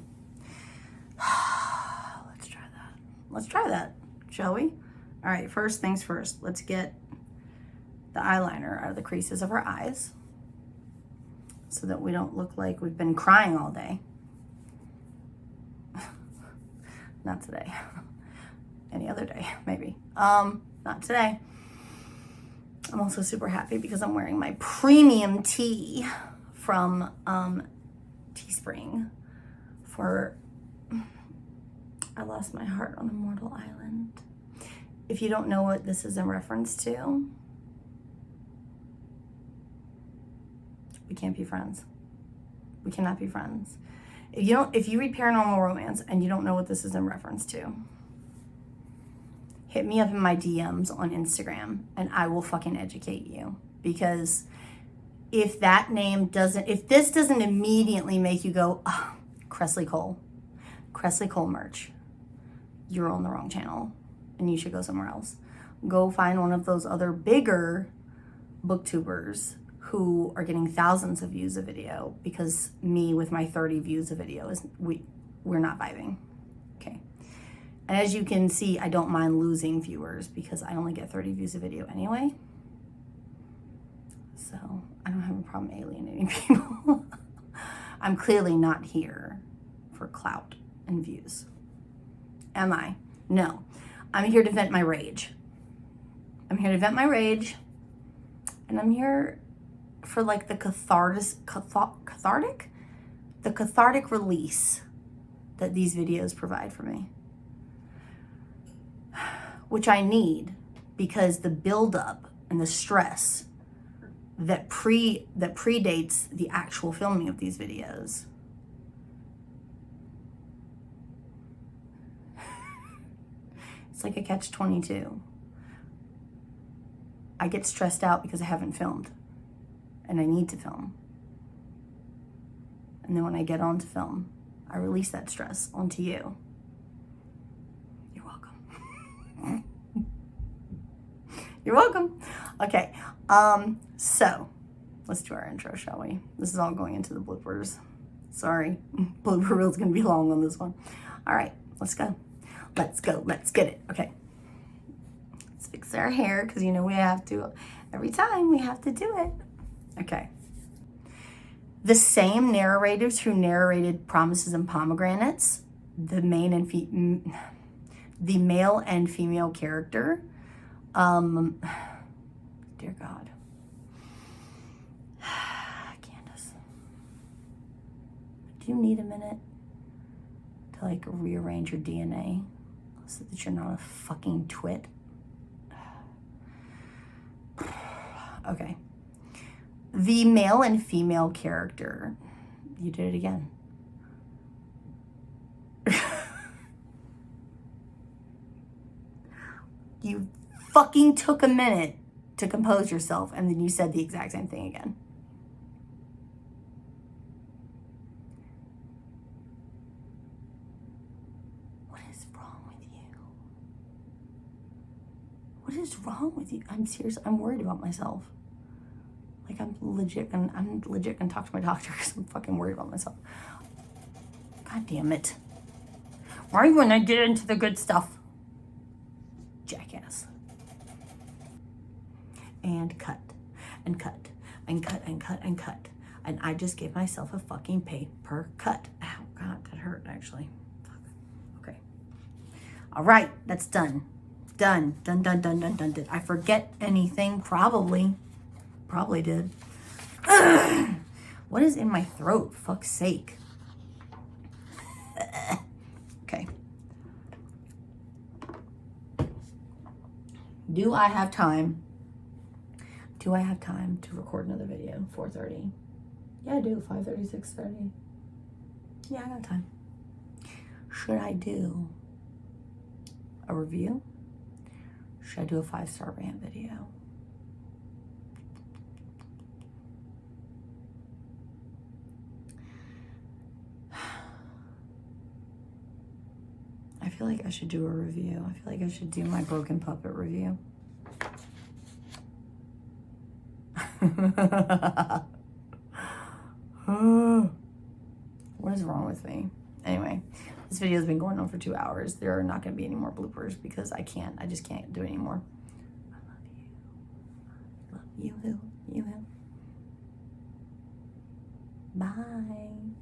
Let's try that. Let's try that, shall we? All right. First things first. Let's get the eyeliner out of the creases of our eyes so that we don't look like we've been crying all day. Not today. Any other day, maybe. Not today. I'm also super happy because I'm wearing my premium tee from Teespring for I Lost My Heart on a Mortal Island. If you don't know what this is in reference to, we can't be friends. We cannot be friends. If you read Paranormal Romance and you don't know what this is in reference to, hit me up in my DMs on Instagram and I will fucking educate you. Because if this doesn't immediately make you go, oh, Cressley Cole merch, you're on the wrong channel and you should go somewhere else. Go find one of those other bigger booktubers who are getting thousands of views a video, because me with my 30 views a video we're not vibing. Okay. And as you can see, I don't mind losing viewers because I only get 30 views a video anyway. So I don't have a problem alienating people. I'm clearly not here for clout and views. Am I? No. I'm here to vent my rage. I'm here to vent my rage. And I'm here for like the cathartic release that these videos provide for me. Which I need, because the buildup and the stress that predates the actual filming of these videos it's like a catch-22. I get stressed out because I haven't filmed and I need to film. And then when I get on to film, I release that stress onto you. You're welcome. You're welcome. Okay, so let's do our intro, shall we? This is all going into the bloopers. Sorry, blooper reel's gonna be long on this one. All right, let's go. Let's go, let's get it. Okay, let's fix our hair because you know we have to, every time we have to do it. Okay. The same narrators who narrated Promises and Pomegranates, the male and female character, dear God, Candace, do you need a minute to like rearrange your DNA so that you're not a fucking twit? Okay. The male and female character, you did it again. You fucking took a minute to compose yourself, and then you said the exact same thing again. What is wrong with you? What is wrong with you? I'm serious. I'm worried about myself. Like, I'm legit gonna talk to my doctor because I'm fucking worried about myself. God damn it. Right when I get into the good stuff. Jackass. And cut. And cut. And cut and cut and cut. And I just gave myself a fucking paper cut. Ow, God, that hurt actually. Fuck. Okay. All right, that's done. Done. Done, done, done, done, done. Did I forget anything? Probably. Probably did. Ugh. What is in my throat? Fuck's sake. Okay. Do I have time? Do I have time to record another video? 4:30. Yeah, I do. 5:30, 6:30. Yeah, I got time. Should I do a review? Should I do a 5-star rant video? I feel like I should do a review. I feel like I should do my Broken Puppet review. What is wrong with me? Anyway, this video has been going on for 2 hours. There are not going to be any more bloopers because I just can't do it anymore. I love you. Love you. Bye.